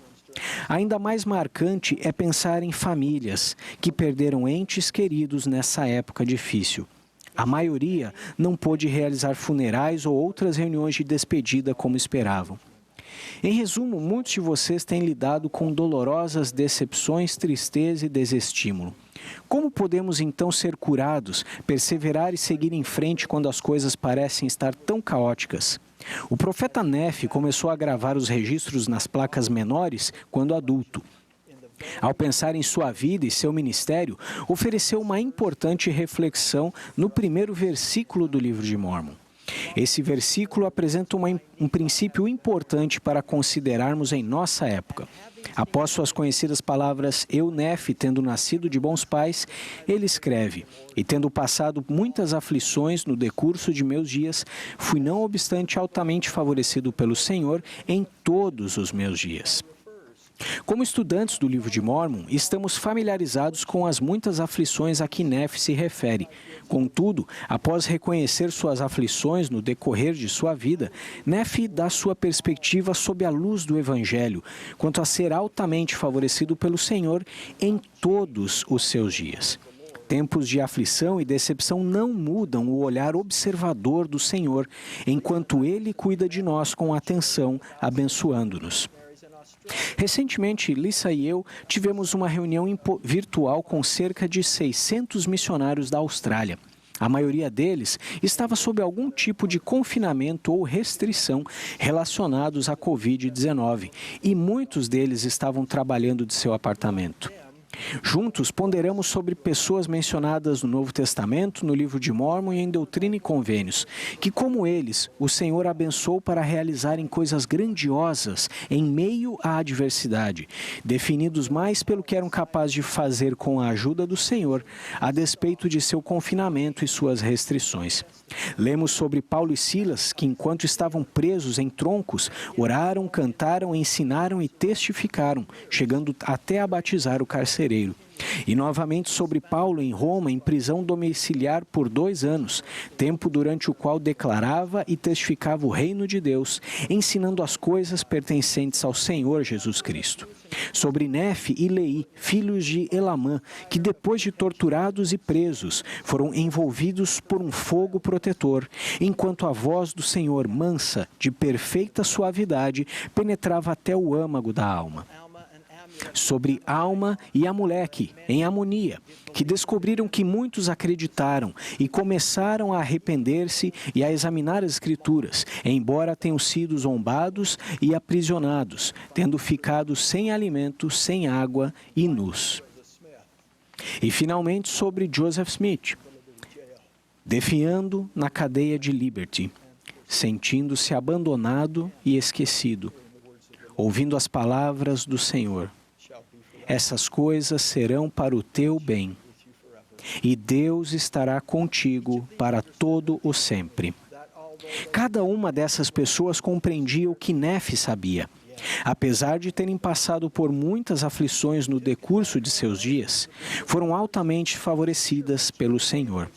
[SPEAKER 8] Ainda mais marcante é pensar em famílias que perderam entes queridos nessa época difícil. A maioria não pôde realizar funerais ou outras reuniões de despedida como esperavam. Em resumo, muitos de vocês têm lidado com dolorosas decepções, tristeza e desestímulo. Como podemos então ser curados, perseverar e seguir em frente quando as coisas parecem estar tão caóticas? O profeta Nefe começou a gravar os registros nas placas menores quando adulto. Ao pensar em sua vida e seu ministério, ofereceu uma importante reflexão no primeiro versículo do livro de Mórmon. Esse versículo apresenta um princípio importante para considerarmos em nossa época. Após suas conhecidas palavras, eu, Nefe, tendo nascido de bons pais, ele escreve, e tendo passado muitas aflições no decurso de meus dias, fui não obstante altamente favorecido pelo Senhor em todos os meus dias. Como estudantes do livro de Mórmon, estamos familiarizados com as muitas aflições a que Nefe se refere. Contudo, após reconhecer suas aflições no decorrer de sua vida, Nefe dá sua perspectiva sob a luz do Evangelho, quanto a ser altamente favorecido pelo Senhor em todos os seus dias. Tempos de aflição e decepção não mudam o olhar observador do Senhor, enquanto Ele cuida de nós com atenção, abençoando-nos. Recentemente, Lisa e eu tivemos uma reunião virtual com cerca de 600 missionários da Austrália. A maioria deles estava sob algum tipo de confinamento ou restrição relacionados à Covid-19 e muitos deles estavam trabalhando de seu apartamento. Juntos, ponderamos sobre pessoas mencionadas no Novo Testamento, no livro de Mórmon e em Doutrina e Convênios, que, como eles, o Senhor abençoou para realizarem coisas grandiosas em meio à adversidade, definidos mais pelo que eram capazes de fazer com a ajuda do Senhor, a despeito de seu confinamento e suas restrições. Lemos sobre Paulo e Silas, que, enquanto estavam presos em troncos, oraram, cantaram, ensinaram e testificaram, chegando até a batizar o carcereiro. E novamente sobre Paulo em Roma, em prisão domiciliar por 2 anos, tempo durante o qual declarava e testificava o reino de Deus, ensinando as coisas pertencentes ao Senhor Jesus Cristo. Sobre Nefe e Leí, filhos de Elamã, que depois de torturados e presos, foram envolvidos por um fogo protetor, enquanto a voz do Senhor, mansa, de perfeita suavidade, penetrava até o âmago da alma. Sobre Alma e Amuleque, em Amonia, que descobriram que muitos acreditaram e começaram a arrepender-se e a examinar as Escrituras, embora tenham sido zombados e aprisionados, tendo ficado sem alimento, sem água e nus. E finalmente sobre Joseph Smith, definhando na cadeia de Liberty, sentindo-se abandonado e esquecido, ouvindo as palavras do Senhor. Essas coisas serão para o teu bem, e Deus estará contigo para todo o sempre. Cada uma dessas pessoas compreendia o que Nefe sabia. Apesar de terem passado por muitas aflições no decurso de seus dias, foram altamente favorecidas pelo Senhor.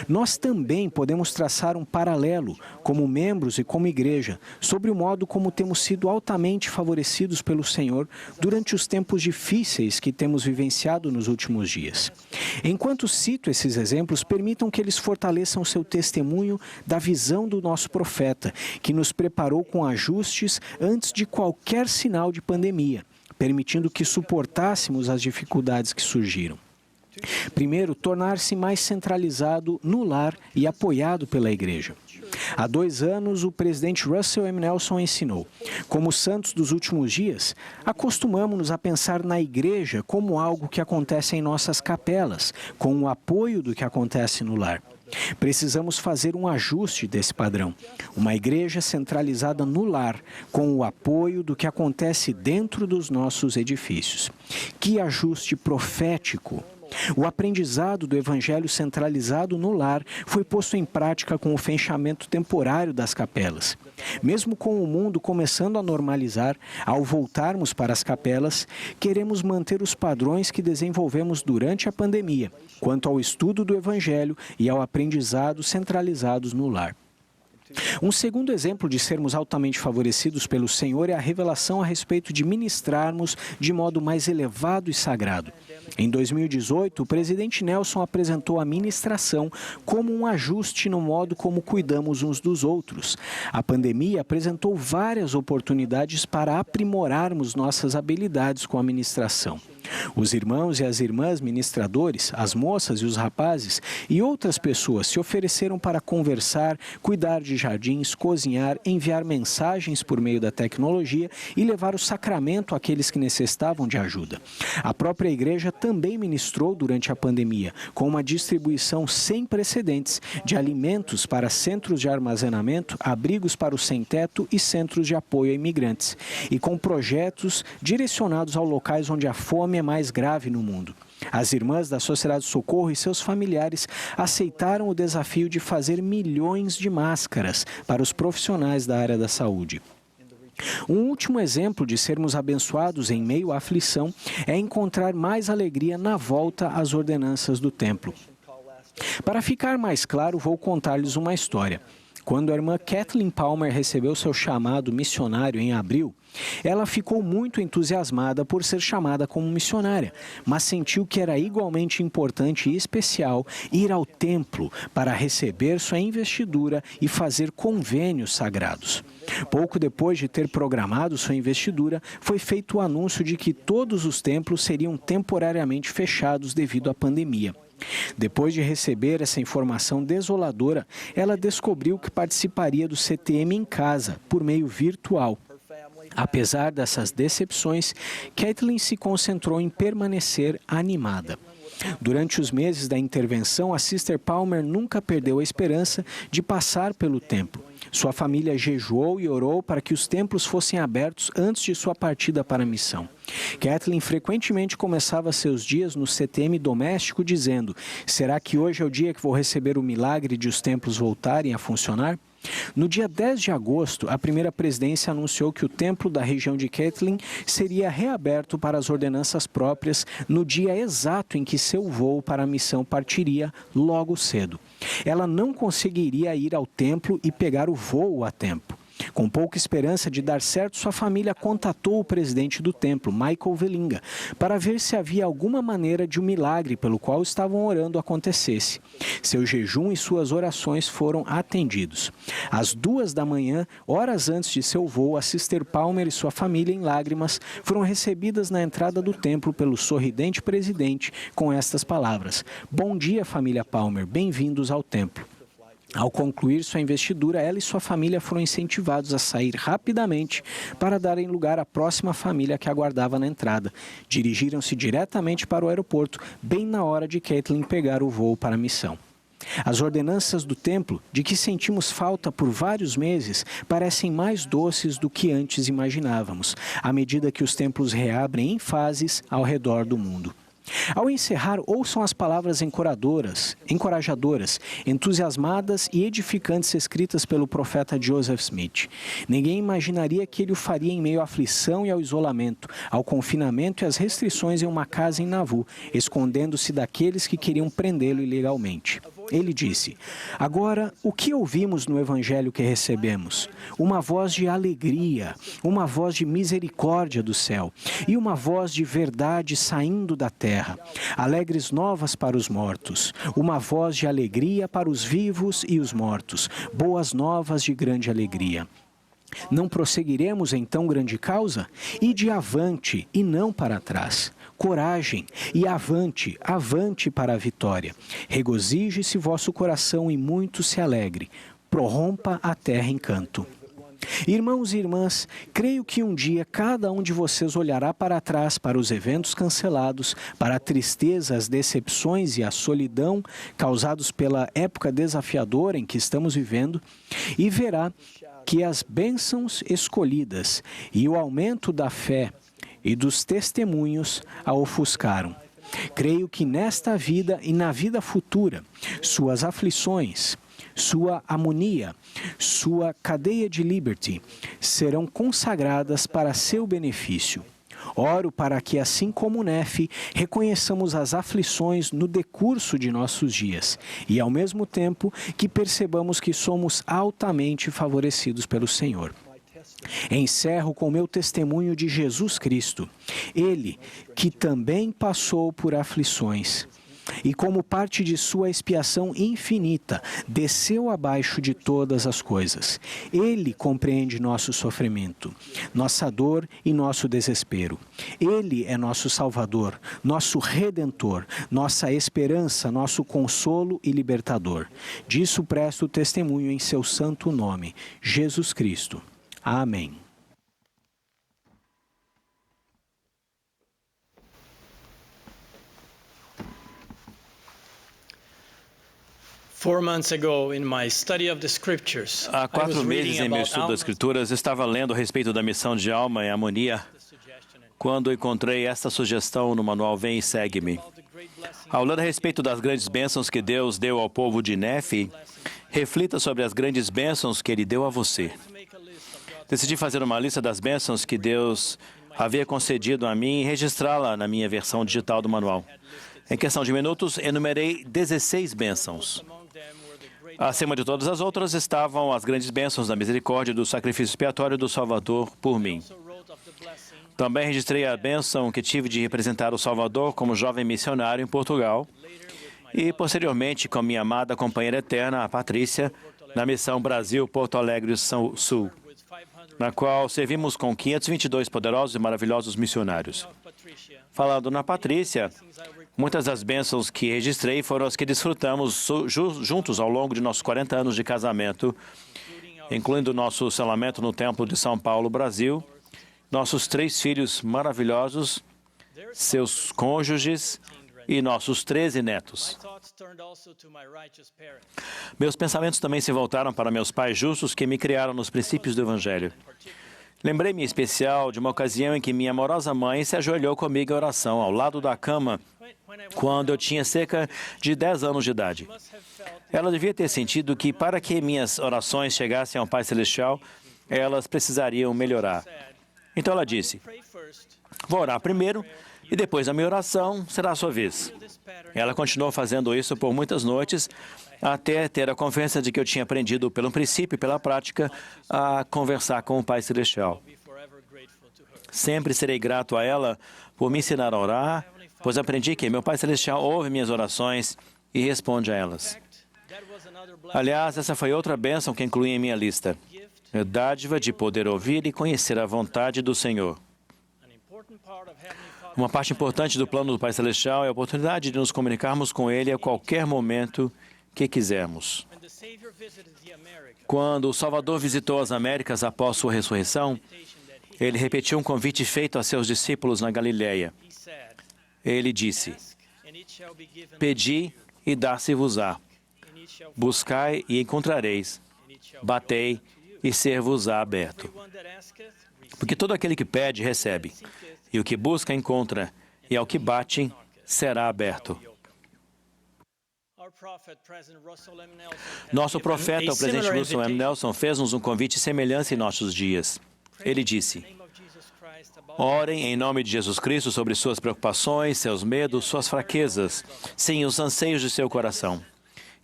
[SPEAKER 8] Nós também podemos traçar um paralelo, como membros e como igreja, sobre o modo como temos sido altamente favorecidos pelo Senhor durante os tempos difíceis que temos vivenciado nos últimos dias. Enquanto cito esses exemplos, permitam que eles fortaleçam seu testemunho da visão do nosso profeta, que nos preparou com ajustes antes de qualquer sinal de pandemia, permitindo que suportássemos as dificuldades que surgiram. Primeiro, tornar-se mais centralizado no lar e apoiado pela igreja. Há 2 anos, o presidente Russell M. Nelson ensinou: como santos dos últimos dias, acostumamos-nos a pensar na igreja como algo que acontece em nossas capelas, com o apoio do que acontece no lar. Precisamos fazer um ajuste desse padrão. Uma igreja centralizada no lar, com o apoio do que acontece dentro dos nossos edifícios. Que ajuste profético! O aprendizado do Evangelho centralizado no lar foi posto em prática com o fechamento temporário das capelas. Mesmo com o mundo começando a normalizar, ao voltarmos para as capelas, queremos manter os padrões que desenvolvemos durante a pandemia, quanto ao estudo do Evangelho e ao aprendizado centralizados no lar. Um segundo exemplo de sermos altamente favorecidos pelo Senhor é a revelação a respeito de ministrarmos de modo mais elevado e sagrado. Em 2018, o presidente Nelson apresentou a ministração como um ajuste no modo como cuidamos uns dos outros. A pandemia apresentou várias oportunidades para aprimorarmos nossas habilidades com a ministração. Os irmãos e as irmãs ministradores, as moças e os rapazes e outras pessoas se ofereceram para conversar, cuidar de jardins, cozinhar, enviar mensagens por meio da tecnologia e levar o sacramento àqueles que necessitavam de ajuda. A própria igreja também ministrou durante a pandemia, com uma distribuição sem precedentes de alimentos para centros de armazenamento, abrigos para os sem-teto e centros de apoio a imigrantes, e com projetos direcionados aos locais onde a fome é mais grave no mundo. As irmãs da Sociedade de Socorro e seus familiares aceitaram o desafio de fazer milhões de máscaras para os profissionais da área da saúde. Um último exemplo de sermos abençoados em meio à aflição é encontrar mais alegria na volta às ordenanças do templo. Para ficar mais claro, vou contar-lhes uma história. Quando a irmã Kathleen Palmer recebeu seu chamado missionário em abril, ela ficou muito entusiasmada por ser chamada como missionária, mas sentiu que era igualmente importante e especial ir ao templo para receber sua investidura e fazer convênios sagrados. Pouco depois de ter programado sua investidura, foi feito o anúncio de que todos os templos seriam temporariamente fechados devido à pandemia. Depois de receber essa informação desoladora, ela descobriu que participaria do CTM em casa, por meio virtual. Apesar dessas decepções, Kathleen se concentrou em permanecer animada. Durante os meses da intervenção, a Sister Palmer nunca perdeu a esperança de passar pelo templo. Sua família jejuou e orou para que os templos fossem abertos antes de sua partida para a missão. Kathleen frequentemente começava seus dias no CTM doméstico dizendo: será que hoje é o dia que vou receber o milagre de os templos voltarem a funcionar? No dia 10 de agosto, a primeira presidência anunciou que o templo da região de Kathleen seria reaberto para as ordenanças próprias no dia exato em que seu voo para a missão partiria logo cedo. Ela não conseguiria ir ao templo e pegar o voo a tempo. Com pouca esperança de dar certo, sua família contatou o presidente do templo, Michael Velinga, para ver se havia alguma maneira de um milagre pelo qual estavam orando acontecesse. Seu jejum e suas orações foram atendidos. Às 2 da manhã, horas antes de seu voo, a Sister Palmer e sua família, em lágrimas, foram recebidas na entrada do templo pelo sorridente presidente com estas palavras: "Bom dia, família Palmer, bem-vindos ao templo." Ao concluir sua investidura, ela e sua família foram incentivados a sair rapidamente para darem lugar à próxima família que aguardava na entrada. Dirigiram-se diretamente para o aeroporto, bem na hora de Kathleen pegar o voo para a missão. As ordenanças do templo, de que sentimos falta por vários meses, parecem mais doces do que antes imaginávamos, à medida que os templos reabrem em fases ao redor do mundo. Ao encerrar, ouçam as palavras encorajadoras, entusiasmadas e edificantes escritas pelo profeta Joseph Smith. Ninguém imaginaria que ele o faria em meio à aflição e ao isolamento, ao confinamento e às restrições em uma casa em Nauvoo, escondendo-se daqueles que queriam prendê-lo ilegalmente. Ele disse: "Agora, o que ouvimos no evangelho que recebemos? Uma voz de alegria, uma voz de misericórdia do céu e uma voz de verdade saindo da terra. Alegres novas para os mortos, uma voz de alegria para os vivos e os mortos, boas novas de grande alegria. Não prosseguiremos em tão grande causa? Ide avante e não para trás. Coragem e avante, avante para a vitória. Regozije-se vosso coração e muito se alegre. Prorrompa a terra em canto." Irmãos e irmãs, creio que um dia cada um de vocês olhará para trás para os eventos cancelados, para a tristeza, as decepções e a solidão causados pela época desafiadora em que estamos vivendo e verá que as bênçãos escolhidas e o aumento da fé e dos testemunhos a ofuscaram. Creio que nesta vida e na vida futura, suas aflições, sua harmonia, sua cadeia de Liberty serão consagradas para seu benefício. Oro para que, assim como Nefe, reconheçamos as aflições no decurso de nossos dias e, ao mesmo tempo, que percebamos que somos altamente favorecidos pelo Senhor. Encerro com meu testemunho de Jesus Cristo, Ele que também passou por aflições. e, como parte de sua expiação infinita, desceu abaixo de todas as coisas. Ele compreende nosso sofrimento, nossa dor e nosso desespero. Ele é nosso Salvador, nosso Redentor, nossa esperança, nosso consolo e libertador. Disso presto testemunho em seu santo nome, Jesus Cristo. Amém.
[SPEAKER 2] Há 4 meses, em meu estudo das Escrituras, estava lendo a respeito da missão de alma e harmonia, quando encontrei esta sugestão no manual Vem e Segue-me. Ao ler a respeito das grandes bênçãos que Deus deu ao povo de Nefe, reflita sobre as grandes bênçãos que Ele deu a você. Decidi fazer uma lista das bênçãos que Deus havia concedido a mim e registrá-la na minha versão digital do manual. Em questão de minutos, enumerei 16 bênçãos. Acima de todas as outras estavam as grandes bênçãos da misericórdia e do sacrifício expiatório do Salvador por mim. Também registrei a bênção que tive de representar o Salvador como jovem missionário em Portugal e, posteriormente, com minha amada companheira eterna, a Patrícia, na missão Brasil-Porto Alegre Sul, na qual servimos com 522 poderosos e maravilhosos missionários. Falando na Patrícia, muitas das bênçãos que registrei foram as que desfrutamos juntos ao longo de nossos 40 anos de casamento, incluindo nosso selamento no Templo de São Paulo, Brasil, nossos 3 filhos maravilhosos, seus cônjuges e nossos 13 netos. Meus pensamentos também se voltaram para meus pais justos que me criaram nos princípios do Evangelho. Lembrei-me em especial de uma ocasião em que minha amorosa mãe se ajoelhou comigo em oração ao lado da cama quando eu tinha cerca de 10 anos de idade. Ela devia ter sentido que para que minhas orações chegassem ao Pai Celestial, elas precisariam melhorar. Então ela disse: vou orar primeiro e depois da minha oração será a sua vez. Ela continuou fazendo isso por muitas noites, até ter a confiança de que eu tinha aprendido pelo princípio e pela prática a conversar com o Pai Celestial. Sempre serei grato a ela por me ensinar a orar, pois aprendi que meu Pai Celestial ouve minhas orações e responde a elas. Aliás, essa foi outra bênção que incluí em minha lista: a dádiva de poder ouvir e conhecer a vontade do Senhor. Uma parte importante do plano do Pai Celestial é a oportunidade de nos comunicarmos com Ele a qualquer momento que quisermos. Quando o Salvador visitou as Américas após sua ressurreição, Ele repetiu um convite feito a seus discípulos na Galileia. Ele disse: pedi e dar-se-vos-á. Buscai e encontrareis. Batei e ser-vos-á aberto. Porque todo aquele que pede, recebe. E o que busca, encontra. E ao que bate, será aberto. Nosso profeta, o presidente Russell M. Nelson, fez-nos um convite semelhante em nossos dias. Ele disse: orem em nome de Jesus Cristo sobre suas preocupações, seus medos, suas fraquezas, sim, os anseios de seu coração.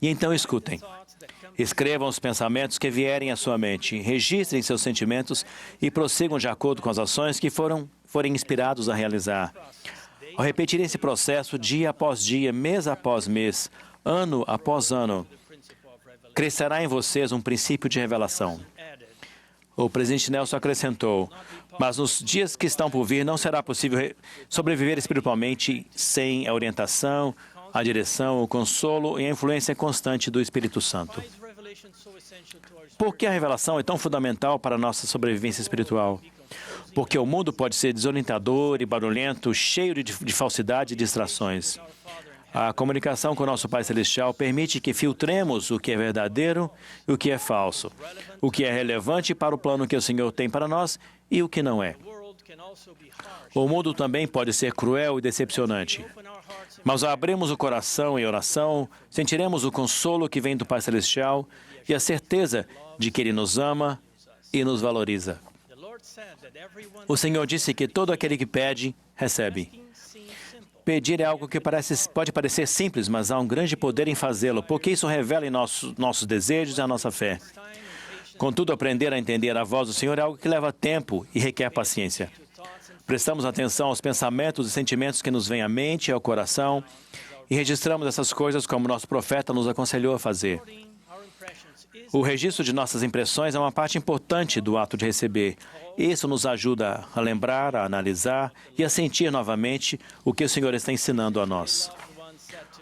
[SPEAKER 2] E então escutem. Escrevam os pensamentos que vierem à sua mente, registrem seus sentimentos e prossigam de acordo com as ações que forem inspirados a realizar. Ao repetirem esse processo dia após dia, mês após mês, ano após ano, crescerá em vocês um princípio de revelação. O presidente Nelson acrescentou: mas nos dias que estão por vir não será possível sobreviver espiritualmente sem a orientação, a direção, o consolo e a influência constante do Espírito Santo. Por que a revelação é tão fundamental para a nossa sobrevivência espiritual? Porque o mundo pode ser desorientador e barulhento, cheio de falsidade e distrações. A comunicação com o nosso Pai Celestial permite que filtremos o que é verdadeiro e o que é falso, o que é relevante para o plano que o Senhor tem para nós e o que não é. O mundo também pode ser cruel e decepcionante. Mas ao abrirmos o coração em oração, sentiremos o consolo que vem do Pai Celestial e a certeza de que Ele nos ama e nos valoriza. O Senhor disse que todo aquele que pede, recebe. Pedir é algo que pode parecer simples, mas há um grande poder em fazê-lo, porque isso revela em nossos desejos e a nossa fé. Contudo, aprender a entender a voz do Senhor é algo que leva tempo e requer paciência. Prestamos atenção aos pensamentos e sentimentos que nos vêm à mente e ao coração, e registramos essas coisas como nosso profeta nos aconselhou a fazer. O registro de nossas impressões é uma parte importante do ato de receber. Isso nos ajuda a lembrar, a analisar e a sentir novamente o que o Senhor está ensinando a nós.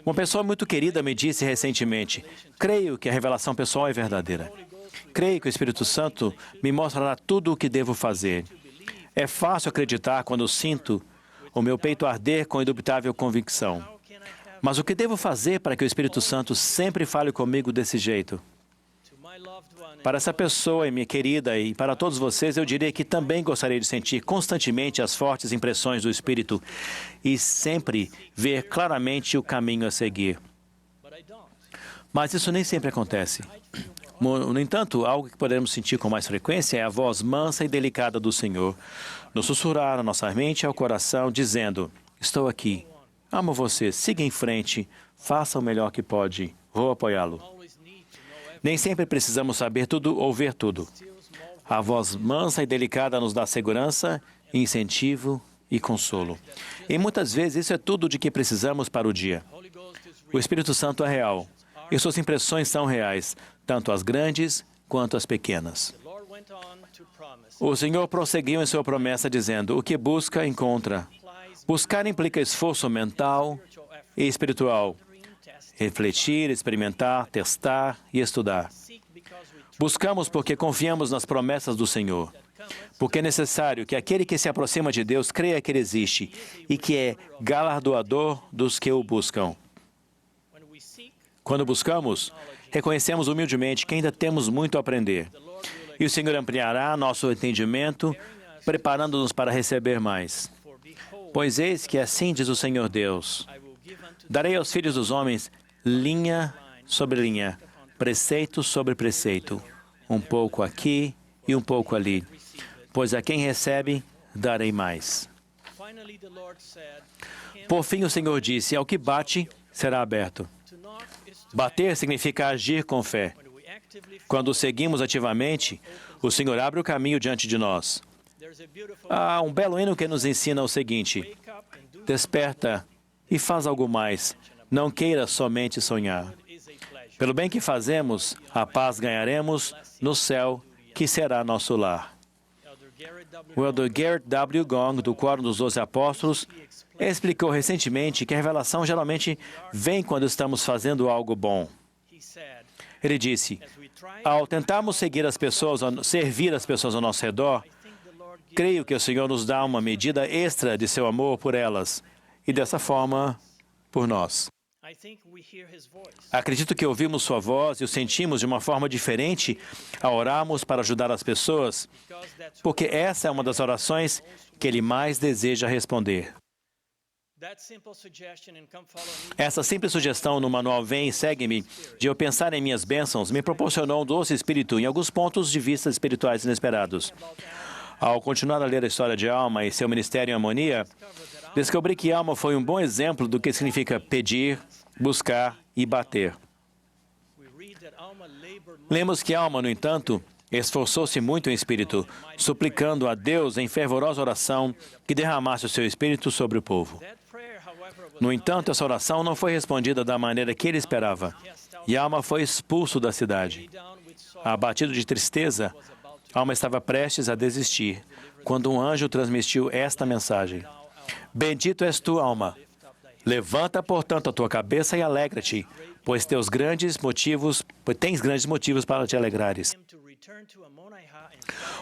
[SPEAKER 2] Uma pessoa muito querida me disse recentemente: creio que a revelação pessoal é verdadeira. Creio que o Espírito Santo me mostrará tudo o que devo fazer. É fácil acreditar quando sinto o meu peito arder com indubitável convicção. Mas o que devo fazer para que o Espírito Santo sempre fale comigo desse jeito? Para essa pessoa, minha querida, e para todos vocês, eu diria que também gostaria de sentir constantemente as fortes impressões do Espírito e sempre ver claramente o caminho a seguir. Mas isso nem sempre acontece. No entanto, algo que podemos sentir com mais frequência é a voz mansa e delicada do Senhor, nos sussurrar a nossa mente e ao coração, dizendo: estou aqui, amo você, siga em frente, faça o melhor que pode, vou apoiá-lo. Nem sempre precisamos saber tudo ou ver tudo. A voz mansa e delicada nos dá segurança, incentivo e consolo. E muitas vezes isso é tudo de que precisamos para o dia. O Espírito Santo é real e suas impressões são reais, tanto as grandes quanto as pequenas. O Senhor prosseguiu em sua promessa dizendo: o que busca, encontra. Buscar implica esforço mental e espiritual. Refletir, experimentar, testar e estudar. Buscamos porque confiamos nas promessas do Senhor. Porque é necessário que aquele que se aproxima de Deus creia que Ele existe e que é galardoador dos que o buscam. Quando buscamos, reconhecemos humildemente que ainda temos muito a aprender. E o Senhor ampliará nosso entendimento, preparando-nos para receber mais. Pois eis que assim diz o Senhor Deus: darei aos filhos dos homens linha sobre linha, preceito sobre preceito, um pouco aqui e um pouco ali, pois a quem recebe, darei mais. Por fim, o Senhor disse: ao que bate, será aberto. Bater significa agir com fé. Quando o seguimos ativamente, o Senhor abre o caminho diante de nós. Há um belo hino que nos ensina o seguinte: desperta e faz algo mais. Não queira somente sonhar. Pelo bem que fazemos, a paz ganharemos no céu, que será nosso lar. O elder Garrett W. Gong, do Quórum dos 12 Apóstolos, explicou recentemente que a revelação geralmente vem quando estamos fazendo algo bom. Ele disse: ao tentarmos servir as pessoas ao nosso redor, creio que o Senhor nos dá uma medida extra de seu amor por elas, e dessa forma, por nós. Acredito que ouvimos sua voz e o sentimos de uma forma diferente ao orarmos para ajudar as pessoas, porque essa é uma das orações que Ele mais deseja responder. Essa simples sugestão no manual Vem e Segue-me, de eu pensar em minhas bênçãos, me proporcionou um doce espírito em alguns pontos de vista espirituais inesperados. Ao continuar a ler a história de Alma e seu ministério em harmonia, descobri que Alma foi um bom exemplo do que significa pedir, buscar e bater. Lemos que Alma, no entanto, esforçou-se muito em espírito, suplicando a Deus em fervorosa oração que derramasse o seu espírito sobre o povo. No entanto, essa oração não foi respondida da maneira que ele esperava, e Alma foi expulso da cidade. Abatido de tristeza, Alma estava prestes a desistir, quando um anjo transmitiu esta mensagem: bendito és tu, Alma. Levanta, portanto, a tua cabeça e alegra-te, pois tens grandes motivos para te alegrares.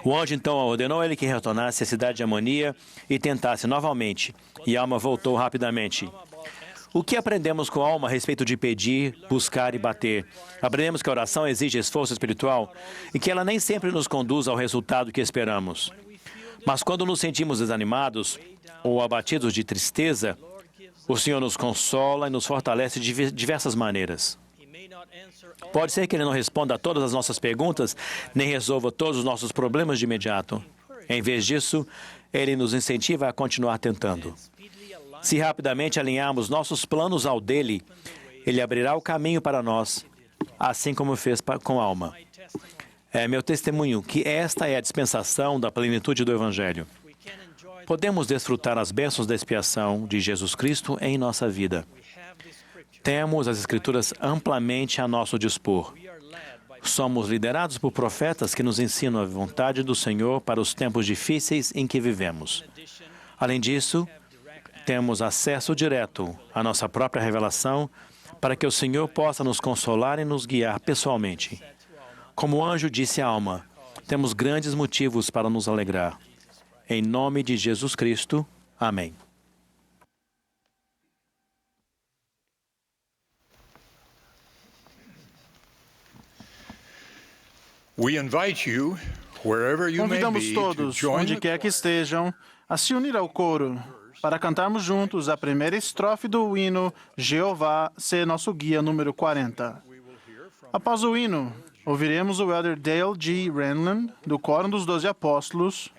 [SPEAKER 2] O anjo então ordenou a ele que retornasse à cidade de Amonia e tentasse novamente, e Alma voltou rapidamente. O que aprendemos com Alma a respeito de pedir, buscar e bater? Aprendemos que a oração exige esforço espiritual e que ela nem sempre nos conduz ao resultado que esperamos. Mas quando nos sentimos desanimados ou abatidos de tristeza, o Senhor nos consola e nos fortalece de diversas maneiras. Pode ser que Ele não responda a todas as nossas perguntas, nem resolva todos os nossos problemas de imediato. Em vez disso, Ele nos incentiva a continuar tentando. Se rapidamente alinharmos nossos planos ao dele, Ele abrirá o caminho para nós, assim como fez com Alma. É meu testemunho que esta é a dispensação da plenitude do Evangelho. Podemos desfrutar as bênçãos da expiação de Jesus Cristo em nossa vida. Temos as Escrituras amplamente a nosso dispor. Somos liderados por profetas que nos ensinam a vontade do Senhor para os tempos difíceis em que vivemos. Além disso, temos acesso direto à nossa própria revelação para que o Senhor possa nos consolar e nos guiar pessoalmente. Como o anjo disse à alma, temos grandes motivos para nos alegrar. Em nome de Jesus Cristo. Amém.
[SPEAKER 3] We invite you, wherever you may
[SPEAKER 4] Convidamos
[SPEAKER 3] be, to
[SPEAKER 4] todos,
[SPEAKER 3] join
[SPEAKER 4] onde
[SPEAKER 3] the
[SPEAKER 4] quer que estejam, a se unir ao coro para cantarmos juntos a primeira estrofe do hino Jeová ser nosso guia número 40. Após o hino, ouviremos o Elder Dale G. Renlund, do Quórum dos 12 Apóstolos,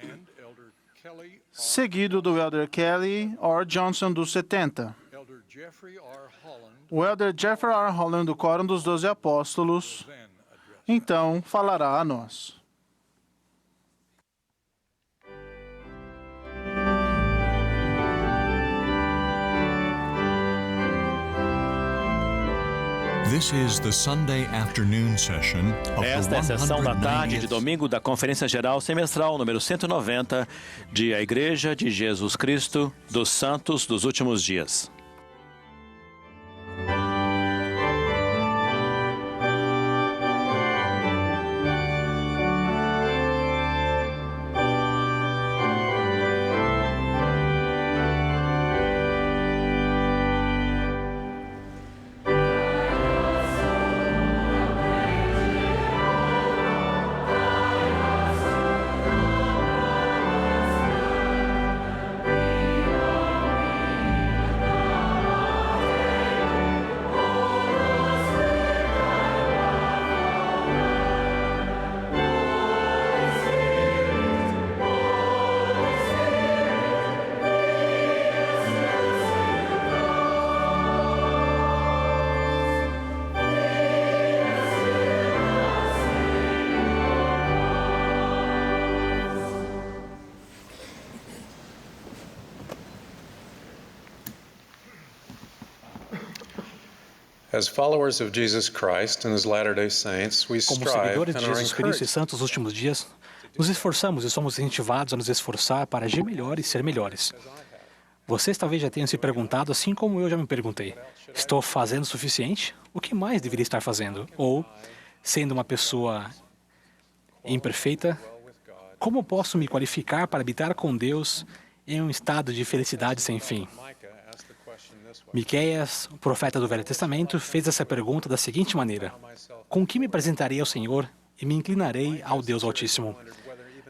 [SPEAKER 4] seguido do Elder Kelly R. Johnson, dos 70. O Elder Jeffrey R. Holland, do Quórum dos 12 Apóstolos, então falará a nós.
[SPEAKER 1] This is the Sunday afternoon session of
[SPEAKER 2] Esta é a
[SPEAKER 1] the
[SPEAKER 2] sessão da tarde de
[SPEAKER 1] 190th
[SPEAKER 2] domingo da Conferência Geral Semestral número 190 de A Igreja de Jesus Cristo dos Santos dos Últimos Dias.
[SPEAKER 9] As followers of Jesus Christ and His Latter-day Saints, we
[SPEAKER 6] Como
[SPEAKER 9] strive
[SPEAKER 6] seguidores
[SPEAKER 9] and
[SPEAKER 6] de
[SPEAKER 9] are
[SPEAKER 6] Jesus Cristo e
[SPEAKER 9] encouraged
[SPEAKER 6] santos dos últimos dias, nos esforçamos e somos incentivados a nos esforçar para agir melhor e ser melhores. Vocês talvez já tenham se perguntado, assim como eu já me perguntei, estou fazendo o suficiente? O que mais deveria estar fazendo? Ou, sendo uma pessoa imperfeita, como posso me qualificar para habitar com Deus em um estado de felicidade sem fim? Miqueias, o profeta do Velho Testamento, fez essa pergunta da seguinte maneira: com que me apresentarei ao Senhor e me inclinarei ao Deus Altíssimo?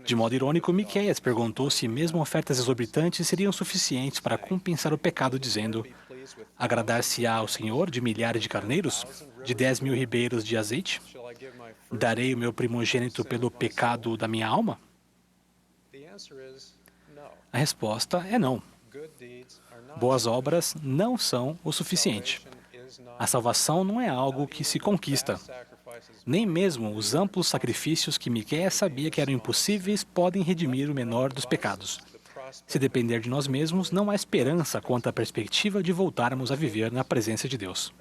[SPEAKER 6] De modo irônico, Miqueias perguntou se mesmo ofertas exorbitantes seriam suficientes para compensar o pecado, dizendo: agradar-se-á ao Senhor de milhares de carneiros, de 10.000 ribeiros de azeite? Darei o meu primogênito pelo pecado da minha alma? A resposta é não. Boas obras não são o suficiente. A salvação não é algo que se conquista. Nem mesmo os amplos sacrifícios que Miqueias sabia que eram impossíveis podem redimir o menor dos pecados. Se depender de nós mesmos, não há esperança quanto à perspectiva de voltarmos a viver na presença de Deus.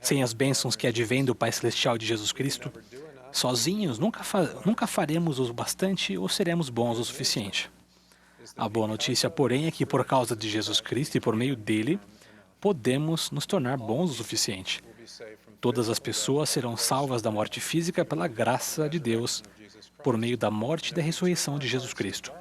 [SPEAKER 6] Sem as bênçãos que advêm do Pai Celestial de Jesus Cristo, sozinhos nunca faremos o bastante ou seremos bons o suficiente. A boa notícia, porém, é que por causa de Jesus Cristo e por meio dele, podemos nos tornar bons o suficiente. Todas as pessoas serão salvas da morte física pela graça de Deus, por meio da morte e da ressurreição de Jesus Cristo.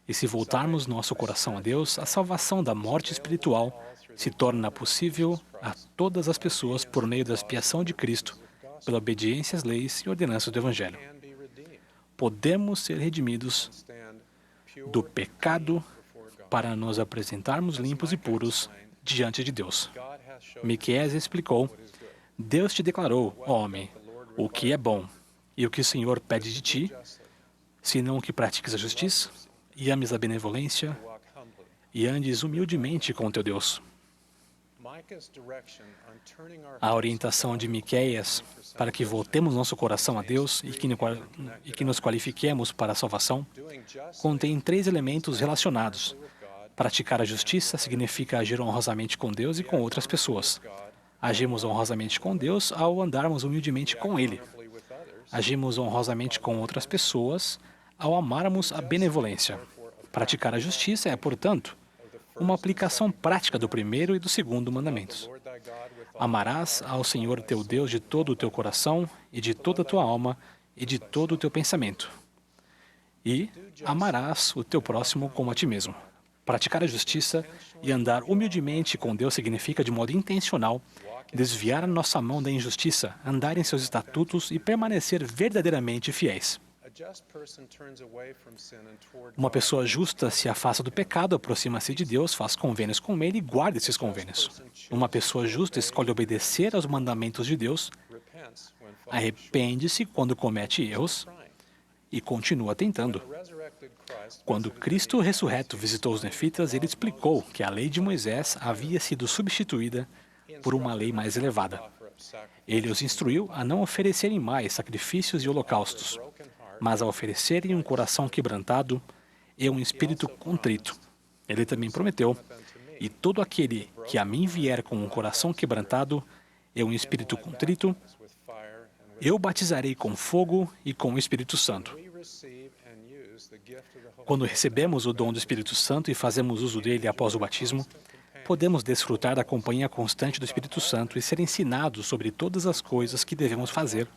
[SPEAKER 6] E se voltarmos nosso coração a Deus, a salvação da morte espiritual se torna possível a todas as pessoas por meio da expiação de Cristo, pela obediência às leis e ordenanças do Evangelho. Podemos ser redimidos do pecado para nos apresentarmos limpos e puros diante de Deus. Miqueias explicou: Deus te declarou, ó homem, o que é bom e o que o Senhor pede de ti, senão que pratiques a justiça e ames a benevolência e andes humildemente com o teu Deus. A orientação de Miqueias para que voltemos nosso coração a Deus e que nos qualifiquemos para a salvação contém 3 elementos relacionados: Praticar a justiça significa agir honrosamente com Deus e com outras pessoas. Agimos honrosamente com Deus ao andarmos humildemente com Ele. Agimos honrosamente com outras pessoas ao amarmos a benevolência. Praticar a justiça é, portanto, uma aplicação prática do primeiro e do segundo mandamentos. Amarás ao Senhor teu Deus de todo o teu coração e de toda a tua alma e de todo o teu pensamento. E amarás o teu próximo como a ti mesmo. Praticar a justiça e andar humildemente com Deus significa, de modo intencional, desviar a nossa mão da injustiça, andar em seus estatutos e permanecer verdadeiramente fiéis. Uma pessoa justa se afasta do pecado, aproxima-se de Deus, faz convênios com Ele e guarda esses convênios. Uma pessoa justa escolhe obedecer aos mandamentos de Deus, arrepende-se quando comete erros e continua tentando. Quando Cristo ressurreto visitou os nefitas, ele explicou que a lei de Moisés havia sido substituída por uma lei mais elevada. Ele os instruiu a não oferecerem mais sacrifícios e holocaustos, mas a oferecerem um coração quebrantado e um espírito contrito. Ele também prometeu: e todo aquele que a mim vier com um coração quebrantado e um espírito contrito, eu batizarei com fogo e com o Espírito Santo. Quando recebemos o dom do Espírito Santo e fazemos uso dele após o batismo, podemos desfrutar da companhia constante do Espírito Santo e ser ensinados sobre todas as coisas que devemos fazer,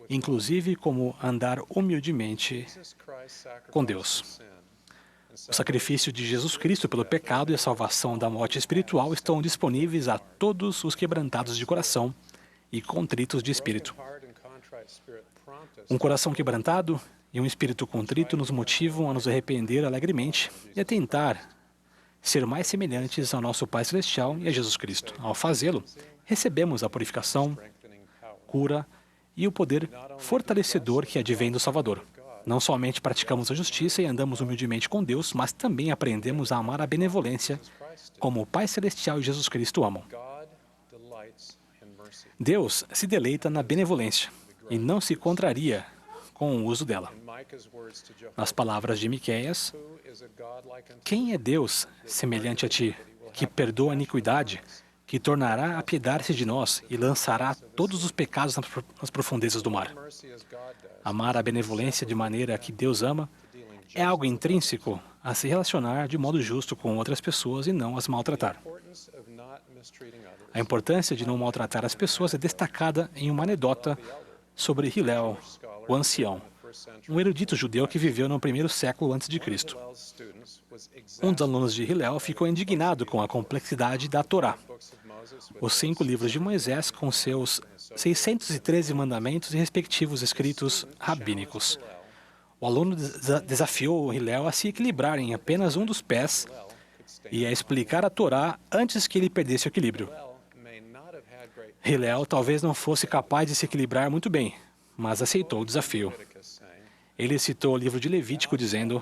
[SPEAKER 6] inclusive como andar humildemente com Deus. O sacrifício de Jesus Cristo pelo pecado e a salvação da morte espiritual estão disponíveis a todos os quebrantados de coração e contritos de espírito. Um coração quebrantado e um espírito contrito nos motivam a nos arrepender alegremente e a tentar ser mais semelhantes ao nosso Pai Celestial e a Jesus Cristo. Ao fazê-lo, recebemos a purificação, cura e o poder fortalecedor que advém do Salvador. Não somente praticamos a justiça e andamos humildemente com Deus, mas também aprendemos a amar a benevolência, como o Pai Celestial e Jesus Cristo amam. Deus se deleita na benevolência e não se contraria com o uso dela. Nas palavras de Miqueias, quem é Deus semelhante a ti, que perdoa a iniquidade, que tornará a piedade-se de nós e lançará todos os pecados nas profundezas do mar? Amar a benevolência de maneira que Deus ama é algo intrínseco a se relacionar de modo justo com outras pessoas e não as maltratar. A importância de não maltratar as pessoas é destacada em uma anedota sobre Hillel, o ancião, um erudito judeu que viveu no primeiro século antes de Cristo. Um dos alunos de Hillel ficou indignado com a complexidade da Torá, os 5 livros de Moisés com seus 613 mandamentos e respectivos escritos rabínicos. O aluno desafiou Hillel a se equilibrar em apenas um dos pés e a explicar a Torá antes que ele perdesse o equilíbrio. Hillel talvez não fosse capaz de se equilibrar muito bem, mas aceitou o desafio. Ele citou o livro de Levítico dizendo: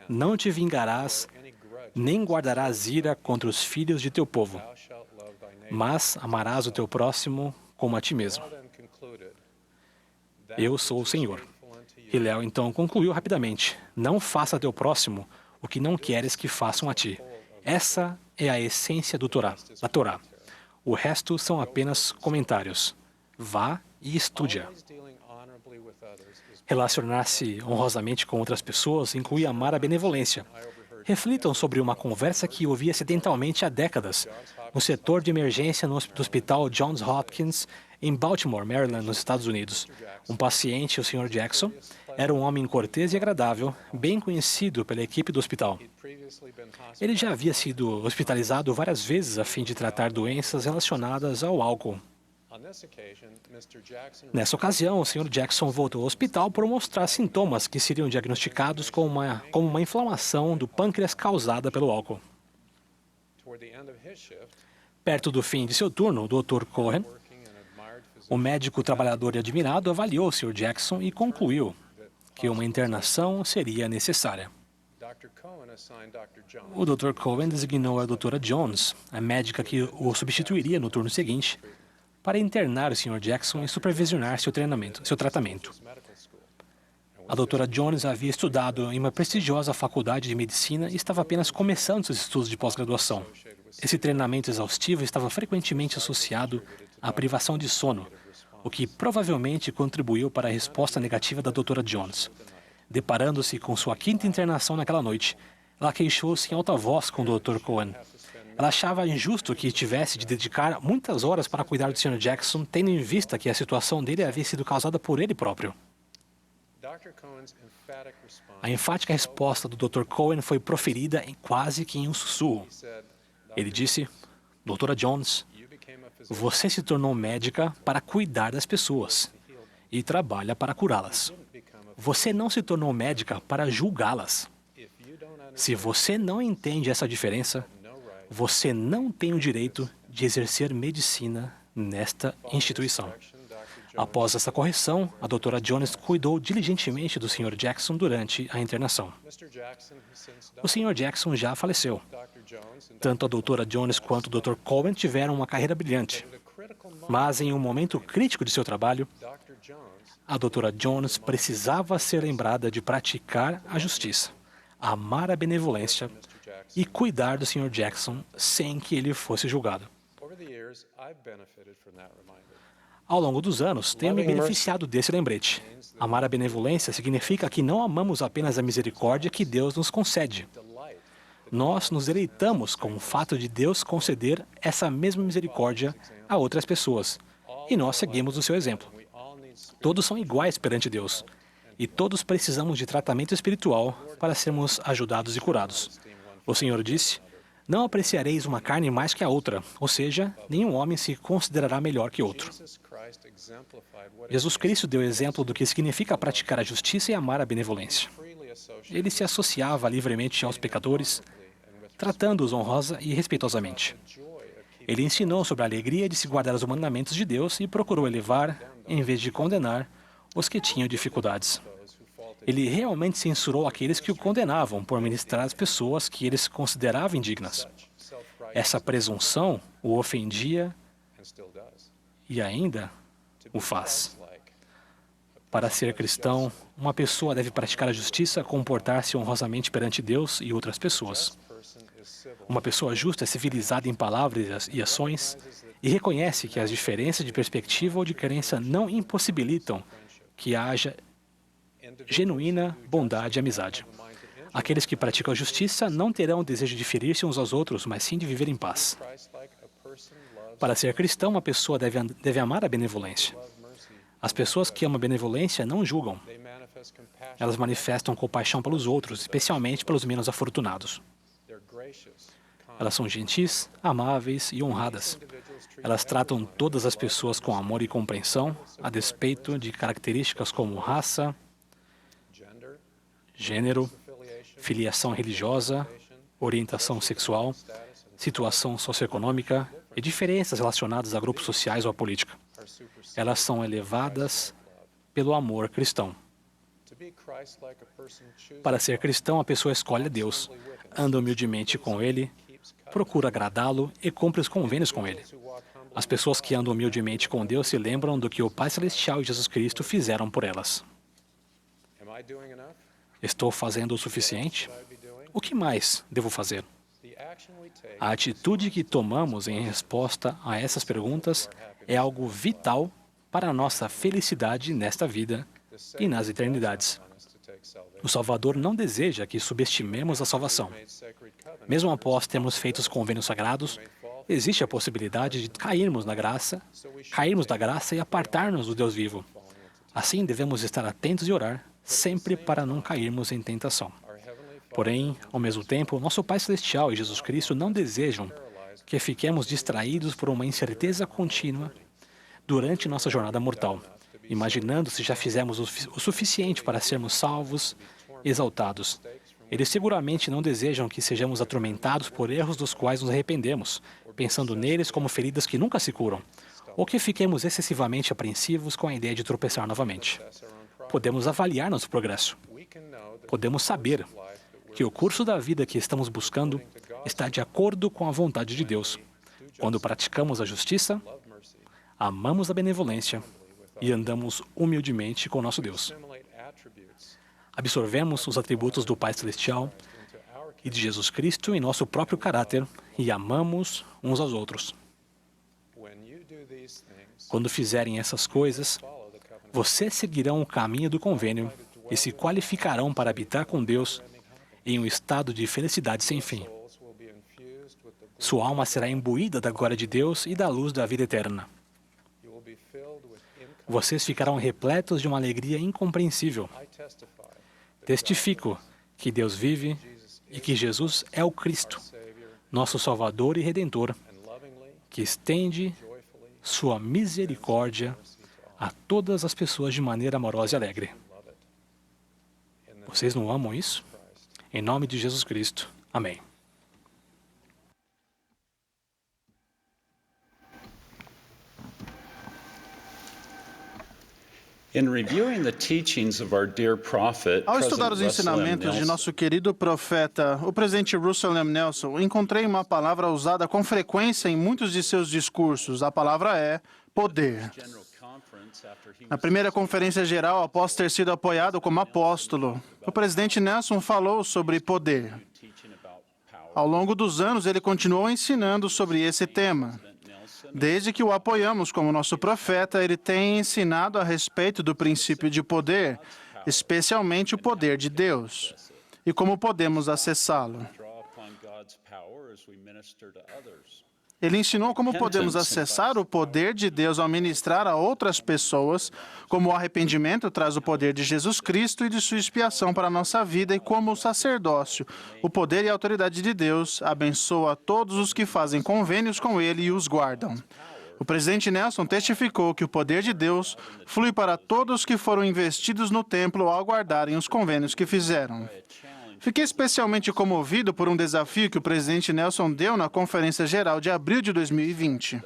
[SPEAKER 6] não te vingarás, nem guardarás ira contra os filhos de teu povo, mas amarás o teu próximo como a ti mesmo. Eu sou o Senhor. Hillel então concluiu rapidamente: não faça a teu próximo o que não queres que façam a ti. Essa é a essência da Torá. O resto são apenas comentários. Vá e estude-a. Relacionar-se honrosamente com outras pessoas inclui amar a benevolência. Reflitam sobre uma conversa que ouvi acidentalmente há décadas, no setor de emergência do Hospital Johns Hopkins, em Baltimore, Maryland, nos Estados Unidos. Um paciente, o Sr. Jackson, era um homem cortês e agradável, bem conhecido pela equipe do hospital. Ele já havia sido hospitalizado várias vezes a fim de tratar doenças relacionadas ao álcool. Nessa ocasião, o Sr. Jackson voltou ao hospital por mostrar sintomas que seriam diagnosticados como uma inflamação do pâncreas causada pelo álcool. Perto do fim de seu turno, o Dr. Cohen, o médico trabalhador e admirado, avaliou o Sr. Jackson e concluiu que uma internação seria necessária. O Dr. Cohen designou a Dra. Jones, a médica que o substituiria no turno seguinte, para internar o Sr. Jackson e supervisionar seu tratamento. A doutora Jones havia estudado em uma prestigiosa faculdade de medicina e estava apenas começando seus estudos de pós-graduação. Esse treinamento exaustivo estava frequentemente associado à privação de sono, o que provavelmente contribuiu para a resposta negativa da doutora Jones. Deparando-se com sua quinta internação naquela noite, ela queixou-se em alta voz com o Dr. Cohen. Ela achava injusto que tivesse de dedicar muitas horas para cuidar do Sr. Jackson, tendo em vista que a situação dele havia sido causada por ele próprio. A enfática resposta do Dr. Cohen foi proferida quase que em um sussurro. Ele disse: Doutora Jones, você se tornou médica para cuidar das pessoas e trabalha para curá-las. Você não se tornou médica para julgá-las. Se você não entende essa diferença, você não tem o direito de exercer medicina nesta instituição. Após essa correção, a doutora Jones cuidou diligentemente do Sr. Jackson durante a internação. O Sr. Jackson já faleceu. Tanto a doutora Jones quanto o Dr. Cohen tiveram uma carreira brilhante. Mas em um momento crítico de seu trabalho, a doutora Jones precisava ser lembrada de praticar a justiça, amar a benevolência e cuidar do Sr. Jackson sem que ele fosse julgado. Ao longo dos anos, tenho me beneficiado desse lembrete. Amar a benevolência significa que não amamos apenas a misericórdia que Deus nos concede. Nós nos deleitamos com o fato de Deus conceder essa mesma misericórdia a outras pessoas, e nós seguimos o seu exemplo. Todos são iguais perante Deus, e todos precisamos de tratamento espiritual para sermos ajudados e curados. O Senhor disse: não apreciareis uma carne mais que a outra, ou seja, nenhum homem se considerará melhor que outro. Jesus Cristo deu exemplo do que significa praticar a justiça e amar a benevolência. Ele se associava livremente aos pecadores, tratando-os honrosa e respeitosamente. Ele ensinou sobre a alegria de se guardar os mandamentos de Deus e procurou elevar, em vez de condenar, os que tinham dificuldades. Ele realmente censurou aqueles que o condenavam por ministrar às pessoas que eles consideravam indignas. Essa presunção o ofendia e ainda o faz. Para ser cristão, uma pessoa deve praticar a justiça, comportar-se honrosamente perante Deus e outras pessoas. Uma pessoa justa é civilizada em palavras e ações e reconhece que as diferenças de perspectiva ou de crença não impossibilitam que haja genuína bondade e amizade. Aqueles que praticam a justiça não terão o desejo de ferir-se uns aos outros, mas sim de viver em paz. Para ser cristão, uma pessoa deve amar a benevolência. As pessoas que amam a benevolência não julgam. Elas manifestam compaixão pelos outros, especialmente pelos menos afortunados. Elas são gentis, amáveis e honradas. Elas tratam todas as pessoas com amor e compreensão, a despeito de características como raça, gênero, filiação religiosa, orientação sexual, situação socioeconômica e diferenças relacionadas a grupos sociais ou à política. Elas são elevadas pelo amor cristão. Para ser cristão, a pessoa escolhe a Deus, anda humildemente com Ele, procura agradá-lo e cumpre os convênios com Ele. As pessoas que andam humildemente com Deus se lembram do que o Pai Celestial e Jesus Cristo fizeram por elas. Estou fazendo o suficiente? O que mais devo fazer? A atitude que tomamos em resposta a essas perguntas é algo vital para a nossa felicidade nesta vida e nas eternidades. O Salvador não deseja que subestimemos a salvação. Mesmo após termos feito os convênios sagrados, existe a possibilidade de cairmos da graça e apartar-nos do Deus vivo. Assim, devemos estar atentos e orar, sempre para não cairmos em tentação. Porém, ao mesmo tempo, nosso Pai Celestial e Jesus Cristo não desejam que fiquemos distraídos por uma incerteza contínua durante nossa jornada mortal, imaginando se já fizemos o suficiente para sermos salvos e exaltados. Eles seguramente não desejam que sejamos atormentados por erros dos quais nos arrependemos, pensando neles como feridas que nunca se curam, ou que fiquemos excessivamente apreensivos com a ideia de tropeçar novamente. Podemos avaliar nosso progresso. Podemos saber que o curso da vida que estamos buscando está de acordo com a vontade de Deus. Quando praticamos a justiça, amamos a benevolência e andamos humildemente com nosso Deus. absorvemos os atributos do Pai Celestial e de Jesus Cristo em nosso próprio caráter e amamos uns aos outros. Quando fizerem essas coisas, vocês seguirão o caminho do convênio e se qualificarão para habitar com Deus em um estado de felicidade sem fim. Sua alma será imbuída da glória de Deus e da luz da vida eterna. Vocês ficarão repletos de uma alegria incompreensível. Testifico que Deus vive e que Jesus é o Cristo, nosso Salvador e Redentor, que estende sua misericórdia a todas as pessoas de maneira amorosa e alegre. Vocês não amam isso? Em nome de Jesus Cristo. Amém.
[SPEAKER 4] Ao estudar os ensinamentos de nosso querido profeta, o presidente Russell M. Nelson, encontrei uma palavra usada com frequência em muitos de seus discursos. A palavra é poder. Na primeira conferência geral, após ter sido apoiado como apóstolo, o presidente Nelson falou sobre poder. Ao longo dos anos, ele continuou ensinando sobre esse tema. Desde que o apoiamos como nosso profeta, ele tem ensinado a respeito do princípio de poder, especialmente o poder de Deus, e como podemos acessá-lo. Ele ensinou como podemos acessar o poder de Deus ao ministrar a outras pessoas, como o arrependimento traz o poder de Jesus Cristo e de sua expiação para a nossa vida, e como o sacerdócio, o poder e a autoridade de Deus, abençoa todos os que fazem convênios com Ele e os guardam. O presidente Nelson testificou que o poder de Deus flui para todos que foram investidos no templo ao guardarem os convênios que fizeram. Fiquei especialmente comovido por um desafio que o presidente Nelson deu na Conferência Geral de abril de 2020.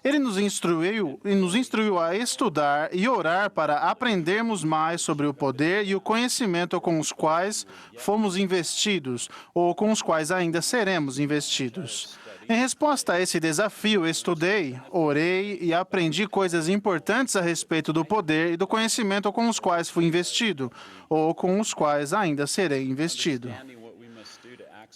[SPEAKER 4] Ele nos instruiu a estudar e orar para aprendermos mais sobre o poder e o conhecimento com os quais fomos investidos ou com os quais ainda seremos investidos. Em resposta a esse desafio, estudei, orei e aprendi coisas importantes a respeito do poder e do conhecimento com os quais fui investido, ou com os quais ainda serei investido.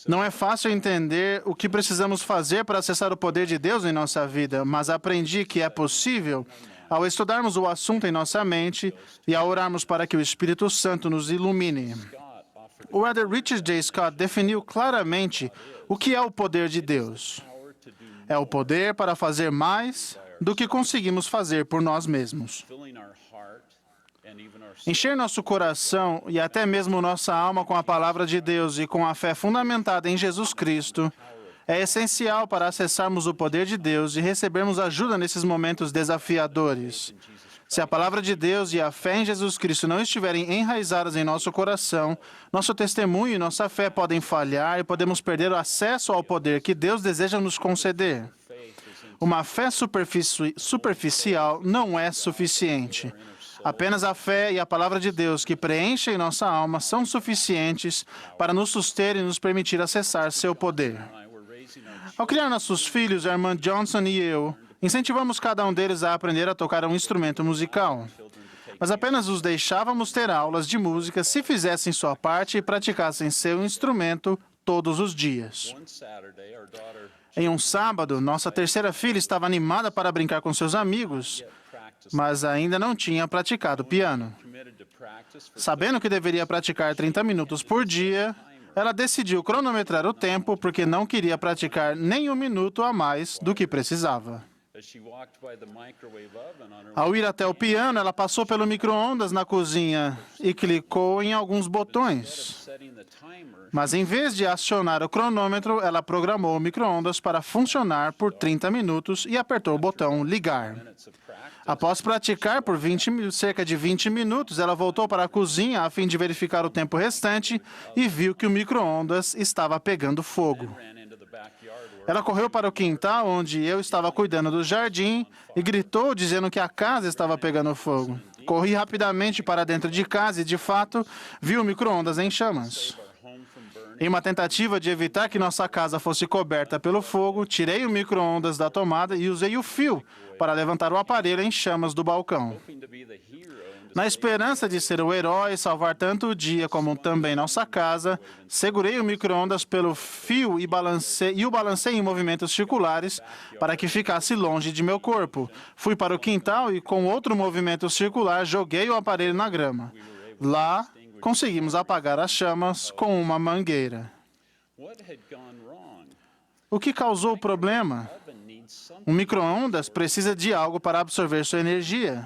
[SPEAKER 4] Não é fácil entender o que precisamos fazer para acessar o poder de Deus em nossa vida, mas aprendi que é possível ao estudarmos o assunto em nossa mente e ao orarmos para que o Espírito Santo nos ilumine. O Elder Richard J. Scott definiu claramente o que é o poder de Deus. É o poder para fazer mais do que conseguimos fazer por nós mesmos. Encher nosso coração e até mesmo nossa alma com a palavra de Deus e com a fé fundamentada em Jesus Cristo é essencial para acessarmos o poder de Deus e recebermos ajuda nesses momentos desafiadores. Se a palavra de Deus e a fé em Jesus Cristo não estiverem enraizadas em nosso coração, nosso testemunho e nossa fé podem falhar e podemos perder o acesso ao poder que Deus deseja nos conceder. Uma fé superficial não é suficiente. Apenas a fé e a palavra de Deus que preenchem nossa alma são suficientes para nos suster e nos permitir acessar seu poder. Ao criar nossos filhos, a irmã Johnson e eu, incentivamos cada um deles a aprender a tocar um instrumento musical. Mas apenas os deixávamos ter aulas de música se fizessem sua parte e praticassem seu instrumento todos os dias. Em um sábado, nossa terceira filha estava animada para brincar com seus amigos, mas ainda não tinha praticado piano. Sabendo que deveria praticar 30 minutos por dia, ela decidiu cronometrar o tempo porque não queria praticar nem um minuto a mais do que precisava. Ao ir até o piano, ela passou pelo micro-ondas na cozinha e clicou em alguns botões. Mas, em vez de acionar o cronômetro, ela programou o micro-ondas para funcionar por 30 minutos e apertou o botão ligar. Após praticar por cerca de 20 minutos, ela voltou para a cozinha a fim de verificar o tempo restante e viu que o micro-ondas estava pegando fogo. Ela correu para o quintal, onde eu estava cuidando do jardim, e gritou, dizendo que a casa estava pegando fogo. Corri rapidamente para dentro de casa e, de fato, vi o micro-ondas em chamas. Em uma tentativa de evitar que nossa casa fosse coberta pelo fogo, tirei o micro-ondas da tomada e usei o fio para levantar o aparelho em chamas do balcão. Na esperança de ser o herói, salvar tanto o dia como também nossa casa, segurei o micro-ondas pelo fio e o balancei em movimentos circulares para que ficasse longe de meu corpo. Fui para o quintal e, com outro movimento circular, joguei o aparelho na grama. Lá, conseguimos apagar as chamas com uma mangueira. O que causou o problema? Um micro-ondas precisa de algo para absorver sua energia.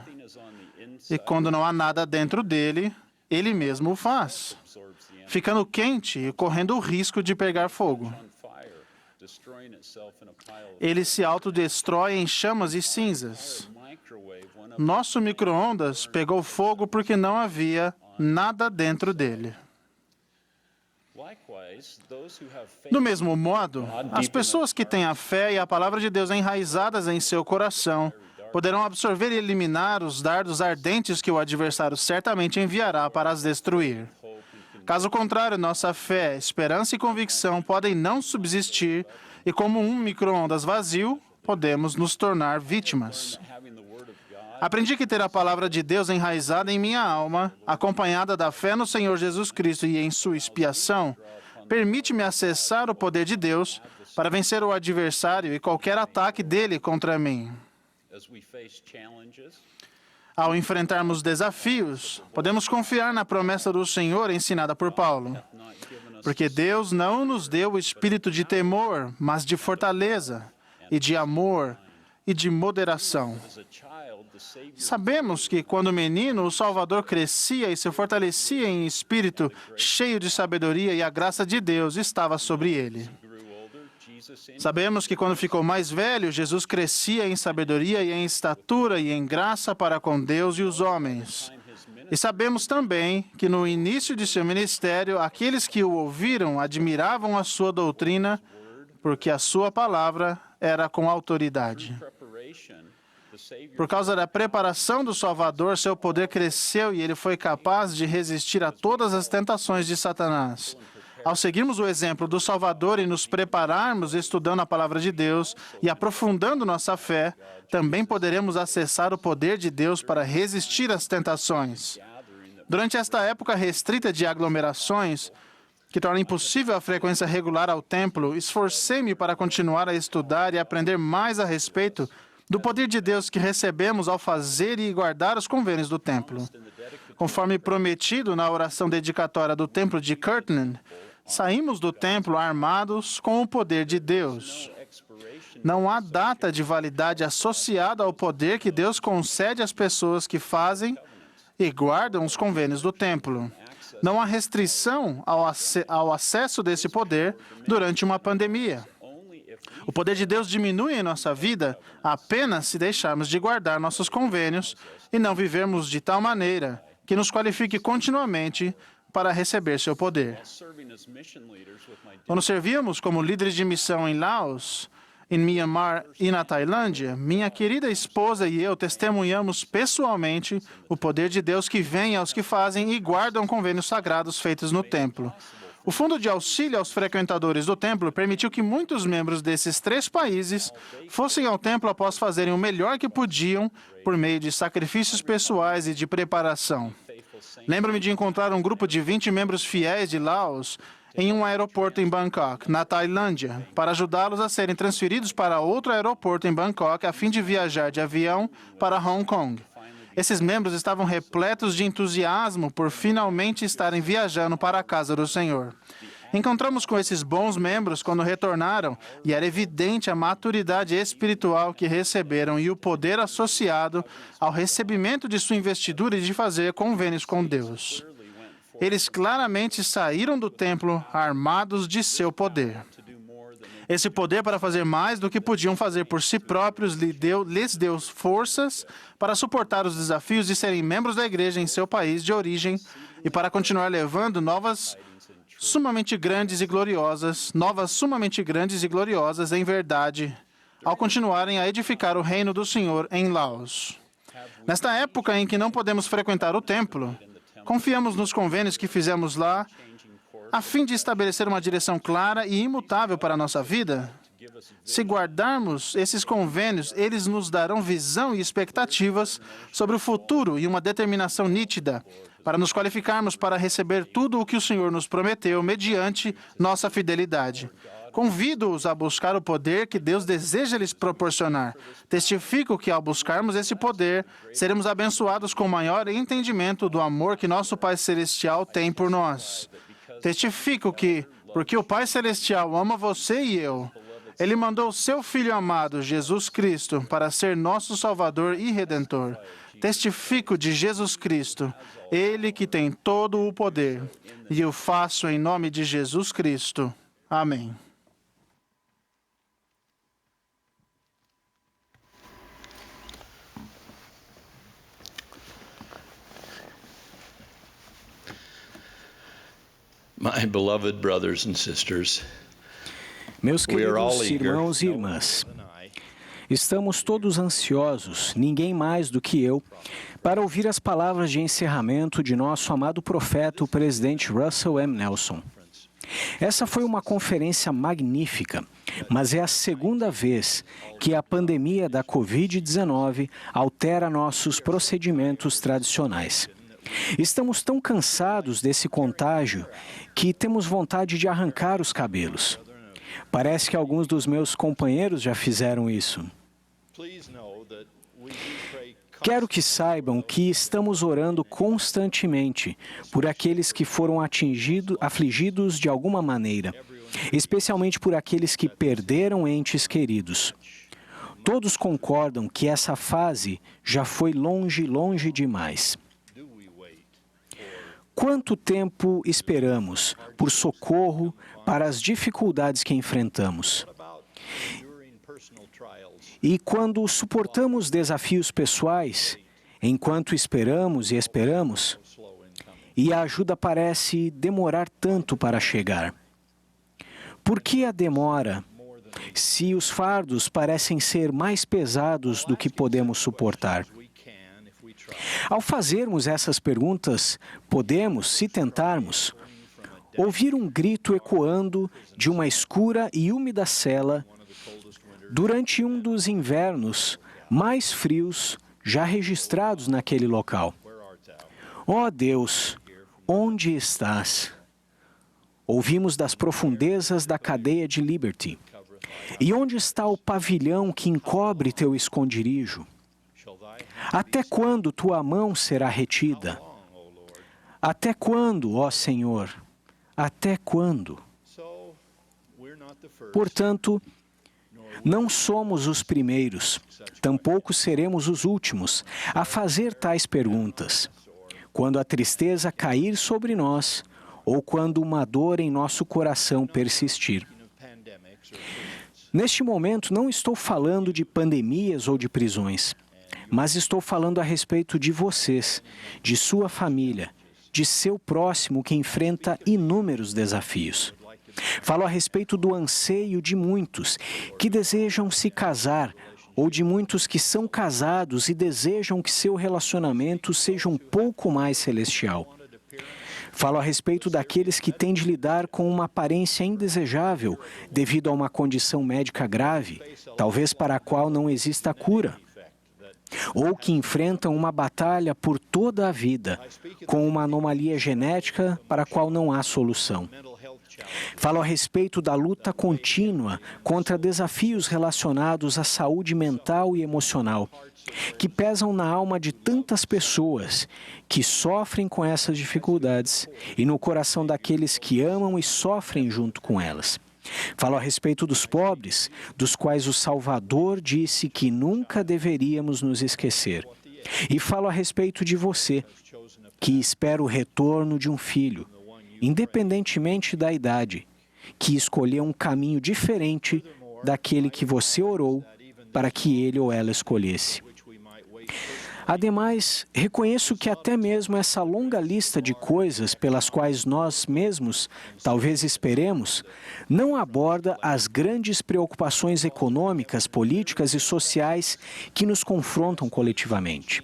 [SPEAKER 4] E quando não há nada dentro dele, ele mesmo o faz, ficando quente e correndo o risco de pegar fogo. Ele se autodestrói em chamas e cinzas. Nosso micro-ondas pegou fogo porque não havia nada dentro dele. Do mesmo modo, as pessoas que têm a fé e a palavra de Deus enraizadas em seu coração poderão absorver e eliminar os dardos ardentes que o adversário certamente enviará para as destruir. Caso contrário, nossa fé, esperança e convicção podem não subsistir e, como um micro-ondas vazio, podemos nos tornar vítimas. Aprendi que ter a palavra de Deus enraizada em minha alma, acompanhada da fé no Senhor Jesus Cristo e em sua expiação, permite-me acessar o poder de Deus para vencer o adversário e qualquer ataque dele contra mim. Ao enfrentarmos desafios, podemos confiar na promessa do Senhor ensinada por Paulo. Porque Deus não nos deu o espírito de temor, mas de fortaleza, e de amor, e de moderação. Sabemos que, quando menino, o Salvador crescia e se fortalecia em espírito, cheio de sabedoria, e a graça de Deus estava sobre ele. Sabemos que, quando ficou mais velho, Jesus crescia em sabedoria e em estatura e em graça para com Deus e os homens. E sabemos também que, no início de seu ministério, aqueles que o ouviram admiravam a sua doutrina, porque a sua palavra era com autoridade. Por causa da preparação do Salvador, seu poder cresceu e ele foi capaz de resistir a todas as tentações de Satanás. Ao seguirmos o exemplo do Salvador e nos prepararmos estudando a palavra de Deus e aprofundando nossa fé, também poderemos acessar o poder de Deus para resistir às tentações. Durante esta época restrita de aglomerações, que torna impossível a frequência regular ao templo, esforcei-me para continuar a estudar e aprender mais a respeito do poder de Deus que recebemos ao fazer e guardar os convênios do templo. Conforme prometido na oração dedicatória do templo de Kirtland, saímos do templo armados com o poder de Deus. Não há data de validade associada ao poder que Deus concede às pessoas que fazem e guardam os convênios do templo. Não há restrição ao acesso desse poder durante uma pandemia. O poder de Deus diminui em nossa vida apenas se deixarmos de guardar nossos convênios e não vivermos de tal maneira que nos qualifique continuamente para receber seu poder. Quando servíamos como líderes de missão em Laos, em Myanmar e na Tailândia, minha querida esposa e eu testemunhamos pessoalmente o poder de Deus que vem aos que fazem e guardam convênios sagrados feitos no templo. O Fundo de Auxílio aos Frequentadores do Templo permitiu que muitos membros desses 3 países fossem ao templo após fazerem o melhor que podiam por meio de sacrifícios pessoais e de preparação. Lembro-me de encontrar um grupo de 20 membros fiéis de Laos em um aeroporto em Bangkok, na Tailândia, para ajudá-los a serem transferidos para outro aeroporto em Bangkok a fim de viajar de avião para Hong Kong. Esses membros estavam repletos de entusiasmo por finalmente estarem viajando para a casa do Senhor. Encontramos com esses bons membros quando retornaram e era evidente a maturidade espiritual que receberam e o poder associado ao recebimento de sua investidura e de fazer convênios com Deus. Eles claramente saíram do templo armados de seu poder. Esse poder para fazer mais do que podiam fazer por si próprios lhes deu forças para suportar os desafios de serem membros da igreja em seu país de origem e para continuar levando novas sumamente grandes e gloriosas em verdade, ao continuarem a edificar o reino do Senhor em Laos. Nesta época em que não podemos frequentar o templo, confiamos nos convênios que fizemos lá, a fim de estabelecer uma direção clara e imutável para a nossa vida. Se guardarmos esses convênios, eles nos darão visão e expectativas sobre o futuro e uma determinação nítida para nos qualificarmos para receber tudo o que o Senhor nos prometeu mediante nossa fidelidade. Convido-os a buscar o poder que Deus deseja lhes proporcionar. Testifico que, ao buscarmos esse poder, seremos abençoados com maior entendimento do amor que nosso Pai Celestial tem por nós. Testifico que, porque o Pai Celestial ama você e eu, Ele mandou seu Filho amado, Jesus Cristo, para ser nosso Salvador e Redentor. Testifico de Jesus Cristo, Ele que tem todo o poder. E o faço em nome de Jesus Cristo. Amém.
[SPEAKER 10] My beloved brothers and sisters,
[SPEAKER 8] Meus queridos irmãos e irmãs, estamos todos ansiosos, ninguém mais do que eu, para ouvir as palavras de encerramento de nosso amado profeta, o presidente Russell M. Nelson. Essa foi uma conferência magnífica, mas é a segunda vez que a pandemia da Covid-19 altera nossos procedimentos tradicionais. Estamos tão cansados desse contágio que temos vontade de arrancar os cabelos. Parece que alguns dos meus companheiros já fizeram isso. Quero que saibam que estamos orando constantemente por aqueles que foram afligidos de alguma maneira, especialmente por aqueles que perderam entes queridos. Todos concordam que essa fase já foi longe demais. Quanto tempo esperamos por socorro para as dificuldades que enfrentamos? E quando suportamos desafios pessoais, enquanto esperamos e esperamos, e a ajuda parece demorar tanto para chegar? Por que a demora, se os fardos parecem ser mais pesados do que podemos suportar? Ao fazermos essas perguntas, podemos, se tentarmos, ouvir um grito ecoando de uma escura e úmida cela durante um dos invernos mais frios já registrados naquele local. Ó Deus, onde estás? Ouvimos das profundezas da cadeia de Liberty. E onde está o pavilhão que encobre teu esconderijo? Até quando tua mão será retida? Até quando, ó Senhor? Até quando? Portanto, não somos os primeiros, tampouco seremos os últimos a fazer tais perguntas. Quando a tristeza cair sobre nós, ou quando uma dor em nosso coração persistir. Neste momento, não estou falando de pandemias ou de prisões, mas estou falando a respeito de vocês, de sua família, de seu próximo que enfrenta inúmeros desafios. Falo a respeito do anseio de muitos que desejam se casar ou de muitos que são casados e desejam que seu relacionamento seja um pouco mais celestial. Falo a respeito daqueles que têm de lidar com uma aparência indesejável devido a uma condição médica grave, talvez para a qual não exista cura. Ou que enfrentam uma batalha por toda a vida, com uma anomalia genética para a qual não há solução. Falo a respeito da luta contínua contra desafios relacionados à saúde mental e emocional, que pesam na alma de tantas pessoas que sofrem com essas dificuldades e no coração daqueles que amam e sofrem junto com elas. Falo a respeito dos pobres, dos quais o Salvador disse que nunca deveríamos nos esquecer. E falo a respeito de você, que espera o retorno de um filho, independentemente da idade, que escolheu um caminho diferente daquele que você orou para que ele ou ela escolhesse. Ademais, reconheço que até mesmo essa longa lista de coisas pelas quais nós mesmos talvez esperemos, não aborda as grandes preocupações econômicas, políticas e sociais que nos confrontam coletivamente.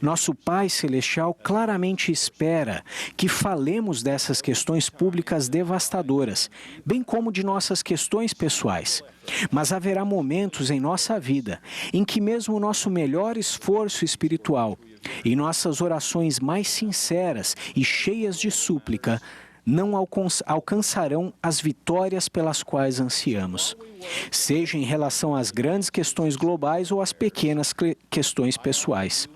[SPEAKER 8] Nosso Pai Celestial claramente espera que falemos dessas questões públicas devastadoras, bem como de nossas questões pessoais. Mas haverá momentos em nossa vida em que mesmo o nosso melhor esforço espiritual e nossas orações mais sinceras e cheias de súplica não alcançarão as vitórias pelas quais ansiamos, seja em relação às grandes questões globais ou às pequenas questões pessoais.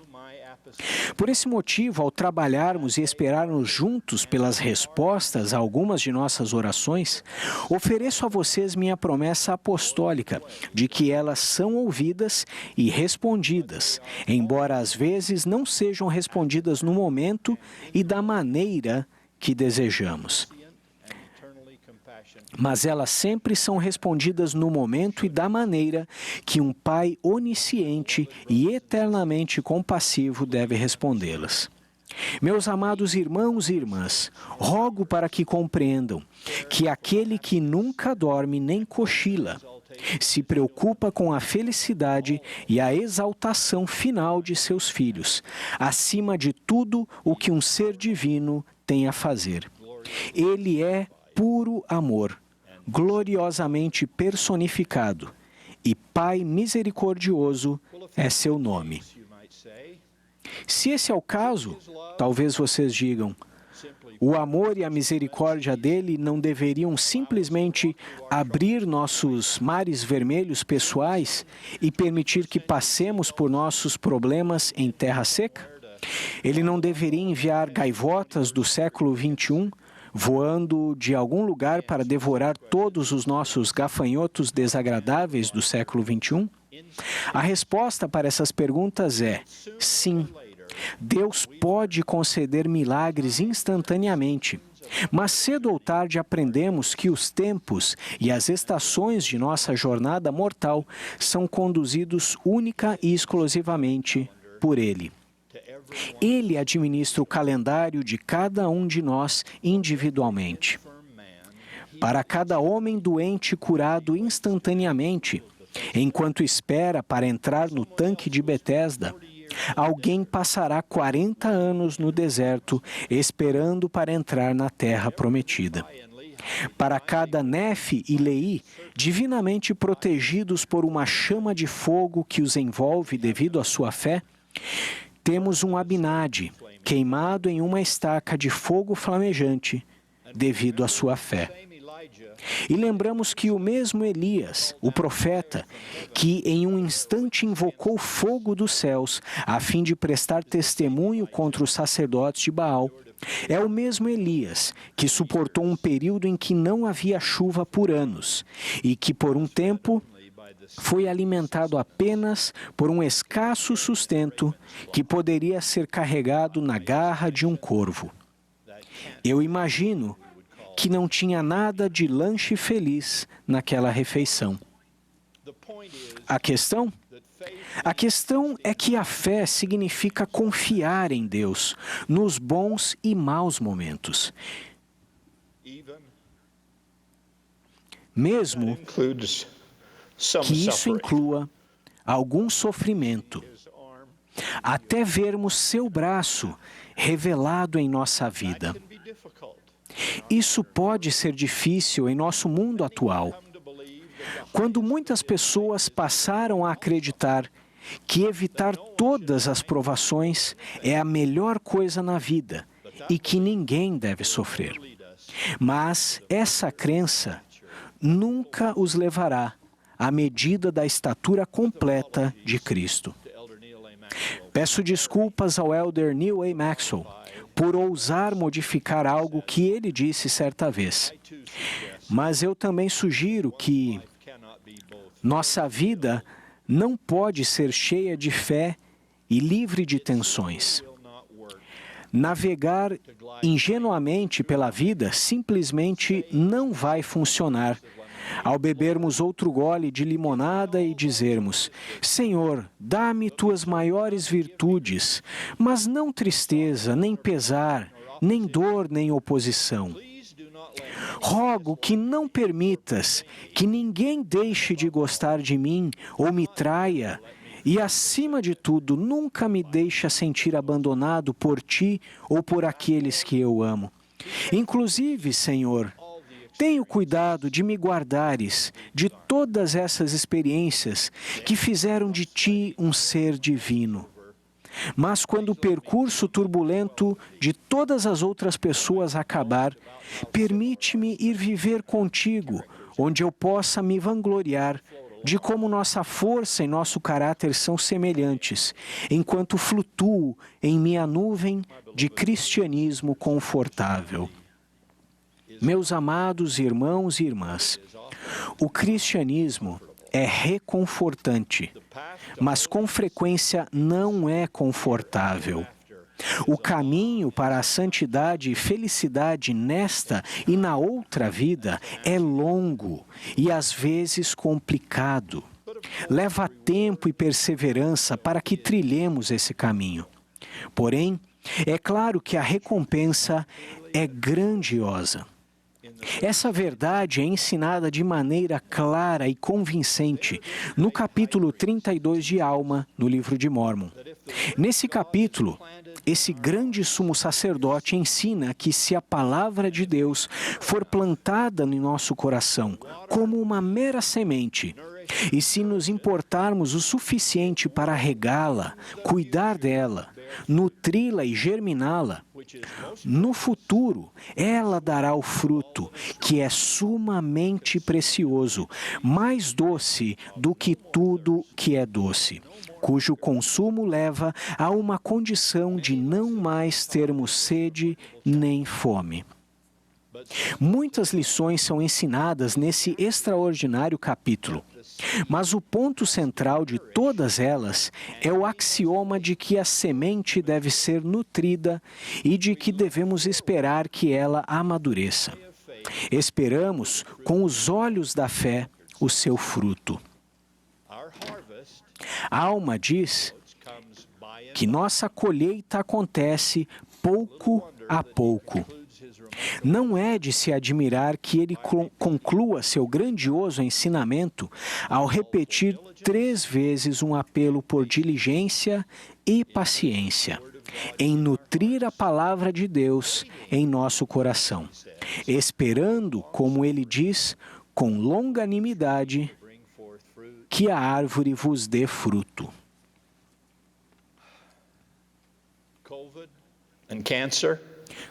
[SPEAKER 8] Por esse motivo, ao trabalharmos e esperarmos juntos pelas respostas a algumas de nossas orações, ofereço a vocês minha promessa apostólica de que elas são ouvidas e respondidas, embora às vezes não sejam respondidas no momento e da maneira que desejamos. Mas elas sempre são respondidas no momento e da maneira que um Pai onisciente e eternamente compassivo deve respondê-las. Meus amados irmãos e irmãs, rogo para que compreendam que aquele que nunca dorme nem cochila se preocupa com a felicidade e a exaltação final de seus filhos, acima de tudo o que um ser divino tem a fazer. Ele é puro amor, gloriosamente personificado, e Pai misericordioso é seu nome. Se esse é o caso, talvez vocês digam, o amor e a misericórdia dele não deveriam simplesmente abrir nossos mares vermelhos pessoais e permitir que passemos por nossos problemas em terra seca? Ele não deveria enviar gaivotas do século XXI voando de algum lugar para devorar todos os nossos gafanhotos desagradáveis do século XXI? A resposta para essas perguntas é sim. Deus pode conceder milagres instantaneamente, mas cedo ou tarde aprendemos que os tempos e as estações de nossa jornada mortal são conduzidos única e exclusivamente por Ele. Ele administra o calendário de cada um de nós individualmente. Para cada homem doente curado instantaneamente, enquanto espera para entrar no tanque de Betesda, alguém passará 40 anos no deserto esperando para entrar na terra prometida. Para cada Nefe e Leí, divinamente protegidos por uma chama de fogo que os envolve devido à sua fé, temos um Abinadi, queimado em uma estaca de fogo flamejante, devido à sua fé. E lembramos que o mesmo Elias, o profeta, que em um instante invocou fogo dos céus, a fim de prestar testemunho contra os sacerdotes de Baal, é o mesmo Elias que suportou um período em que não havia chuva por anos, e que por um tempo foi alimentado apenas por um escasso sustento que poderia ser carregado na garra de um corvo. Eu imagino que não tinha nada de lanche feliz naquela refeição. A questão é que a fé significa confiar em Deus nos bons e maus momentos. Mesmo que isso inclua algum sofrimento, até vermos seu braço revelado em nossa vida. Isso pode ser difícil em nosso mundo atual, quando muitas pessoas passaram a acreditar que evitar todas as provações é a melhor coisa na vida e que ninguém deve sofrer. Mas essa crença nunca os levará à medida da estatura completa de Cristo. Peço desculpas ao Elder Neil A. Maxwell por ousar modificar algo que ele disse certa vez. Mas eu também sugiro que nossa vida não pode ser cheia de fé e livre de tensões. Navegar ingenuamente pela vida simplesmente não vai funcionar ao bebermos outro gole de limonada e dizermos: Senhor, dá-me tuas maiores virtudes, mas não tristeza, nem pesar, nem dor, nem oposição. Rogo que não permitas que ninguém deixe de gostar de mim ou me traia E, acima de tudo, nunca me deixa sentir abandonado por Ti ou por aqueles que eu amo. Inclusive, Senhor, tenho cuidado de me guardares de todas essas experiências que fizeram de Ti um ser divino. Mas quando o percurso turbulento de todas as outras pessoas acabar, permite-me ir viver contigo, onde eu possa me vangloriar de como nossa força e nosso caráter são semelhantes, enquanto flutuo em minha nuvem de cristianismo confortável. Meus amados irmãos e irmãs, o cristianismo é reconfortante, mas com frequência não é confortável. O caminho para a santidade e felicidade nesta e na outra vida é longo e às vezes complicado. Leva tempo e perseverança para que trilhemos esse caminho. Porém, é claro que a recompensa é grandiosa. Essa verdade é ensinada de maneira clara e convincente no capítulo 32 de Alma, no livro de Mórmon. Nesse capítulo, esse grande sumo sacerdote ensina que se a palavra de Deus for plantada no nosso coração como uma mera semente, e se nos importarmos o suficiente para regá-la, cuidar dela, nutri-la e germiná-la, no futuro ela dará o fruto, que é sumamente precioso, mais doce do que tudo que é doce, cujo consumo leva a uma condição de não mais termos sede nem fome. Muitas lições são ensinadas nesse extraordinário capítulo, mas o ponto central de todas elas é o axioma de que a semente deve ser nutrida e de que devemos esperar que ela amadureça. Esperamos, com os olhos da fé, o seu fruto. A Alma diz que nossa colheita acontece pouco a pouco. Não é de se admirar que ele conclua seu grandioso ensinamento ao repetir 3 vezes um apelo por diligência e paciência, em nutrir a palavra de Deus em nosso coração, esperando, como ele diz, com longanimidade, que a árvore vos dê fruto.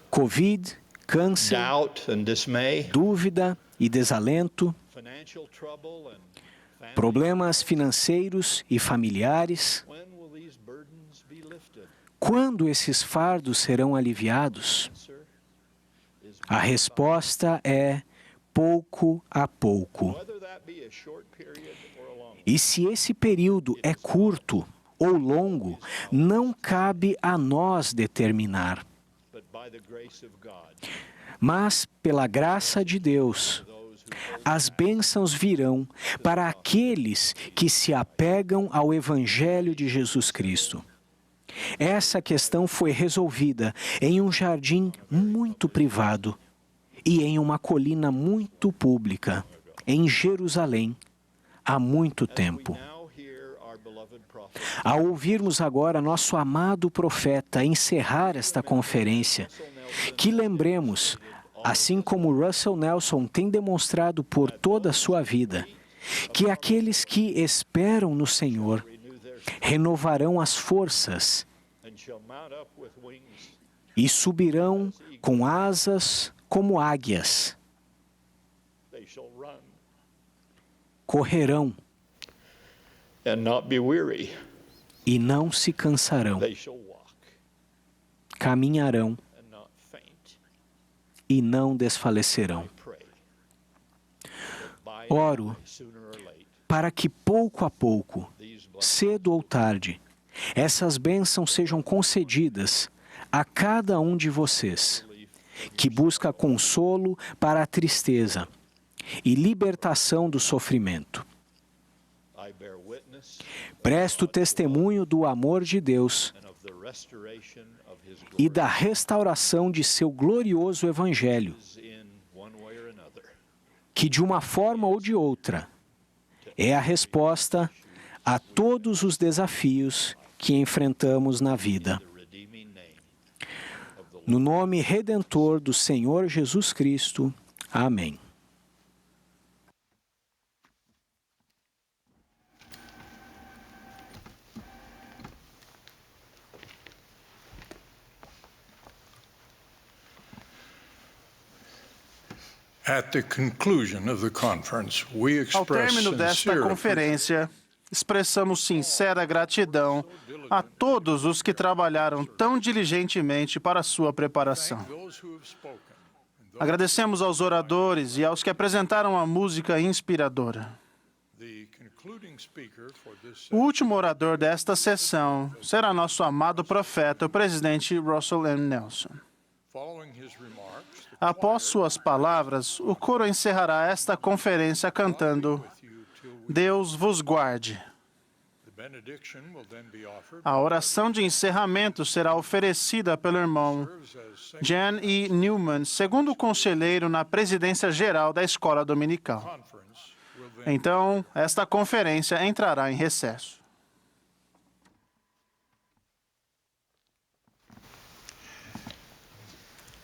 [SPEAKER 8] Covid, câncer, dúvida e desalento, problemas financeiros e familiares. Quando esses fardos serão aliviados? A resposta é pouco a pouco. E se esse período é curto ou longo, não cabe a nós determinar. Mas, pela graça de Deus, as bênçãos virão para aqueles que se apegam ao Evangelho de Jesus Cristo. Essa questão foi resolvida em um jardim muito privado e em uma colina muito pública, em Jerusalém, há muito tempo. Ao ouvirmos agora nosso amado profeta encerrar esta conferência, que lembremos, assim como Russell Nelson tem demonstrado por toda a sua vida, que aqueles que esperam no Senhor renovarão as forças e subirão com asas como águias, correrão e não se cansarão, caminharão e não desfalecerão. Oro para que pouco a pouco, cedo ou tarde, essas bênçãos sejam concedidas a cada um de vocês, que busca consolo para a tristeza e libertação do sofrimento. Presto testemunho do amor de Deus e da restauração de seu glorioso Evangelho, que de uma forma ou de outra é a resposta a todos os desafios que enfrentamos na vida. No nome redentor do Senhor Jesus Cristo. Amém.
[SPEAKER 3] At the conclusion of the conference, we
[SPEAKER 4] Ao
[SPEAKER 3] express
[SPEAKER 4] término desta
[SPEAKER 3] sincere
[SPEAKER 4] conferência, expressamos sincera gratidão a todos os que trabalharam tão diligentemente para a sua preparação.
[SPEAKER 3] those who have spoken.
[SPEAKER 4] Agradecemos aos oradores e aos que apresentaram a música inspiradora.
[SPEAKER 3] The concluding speaker for this
[SPEAKER 4] O último orador desta sessão será nosso amado profeta, o presidente Russell M. Nelson.
[SPEAKER 3] following his remarks,
[SPEAKER 4] Após suas palavras, o coro encerrará esta conferência cantando Deus vos guarde.
[SPEAKER 3] the benediction will then be offered
[SPEAKER 4] A oração de encerramento será oferecida pelo irmão
[SPEAKER 3] as
[SPEAKER 4] Jan E. Newman, segundo conselheiro na presidência geral da Escola Dominical.
[SPEAKER 3] conference will then
[SPEAKER 4] Então, esta conferência entrará em recesso.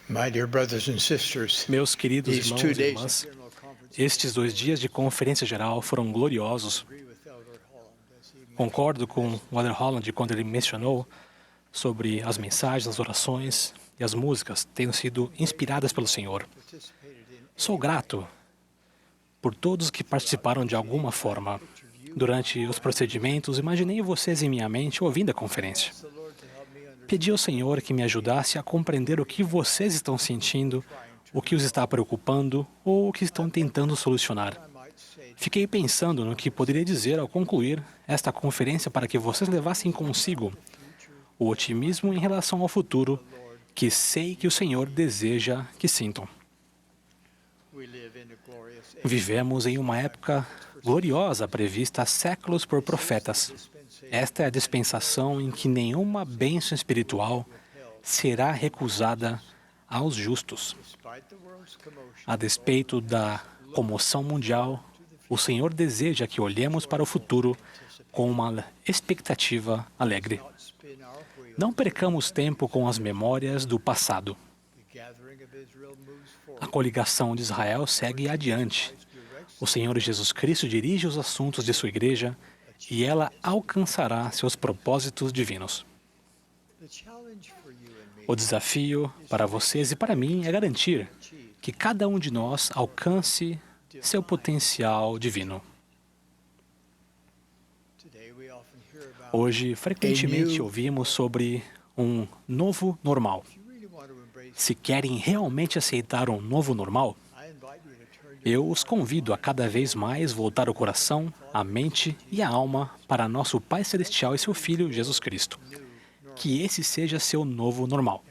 [SPEAKER 11] My dear brothers and sisters,
[SPEAKER 6] Meus queridos
[SPEAKER 11] these
[SPEAKER 6] irmãos
[SPEAKER 11] 2
[SPEAKER 6] e
[SPEAKER 11] days
[SPEAKER 6] irmãs, estes 2 dias de conferência geral foram gloriosos. Concordo com o Elder Holland quando ele mencionou sobre as mensagens, as orações e as músicas tendo sido inspiradas pelo Senhor. Sou grato por todos que participaram de alguma forma. Durante os procedimentos, imaginei vocês em minha mente ouvindo a conferência. Pedi ao Senhor que me ajudasse a compreender o que vocês estão sentindo, o que os está preocupando ou o que estão tentando solucionar. Fiquei pensando no que poderia dizer ao concluir esta conferência para que vocês levassem consigo o otimismo em relação ao futuro que sei que o Senhor deseja que sintam. Vivemos em uma época gloriosa prevista há séculos por profetas. Esta é a dispensação em que nenhuma bênção espiritual será recusada aos justos. A despeito da comoção mundial, o Senhor deseja que olhemos para o futuro com uma expectativa alegre. Não percamos tempo com as memórias do passado. A coligação de Israel segue adiante. O Senhor Jesus Cristo dirige os assuntos de sua igreja e ela alcançará seus propósitos divinos. O desafio para vocês e para mim é garantir que cada um de nós alcance seu potencial divino. Hoje, frequentemente ouvimos sobre um novo normal. Se querem realmente aceitar um novo normal, eu os convido a cada vez mais voltar o coração, a mente e a alma para nosso Pai Celestial e seu Filho, Jesus Cristo. Que esse seja seu novo normal.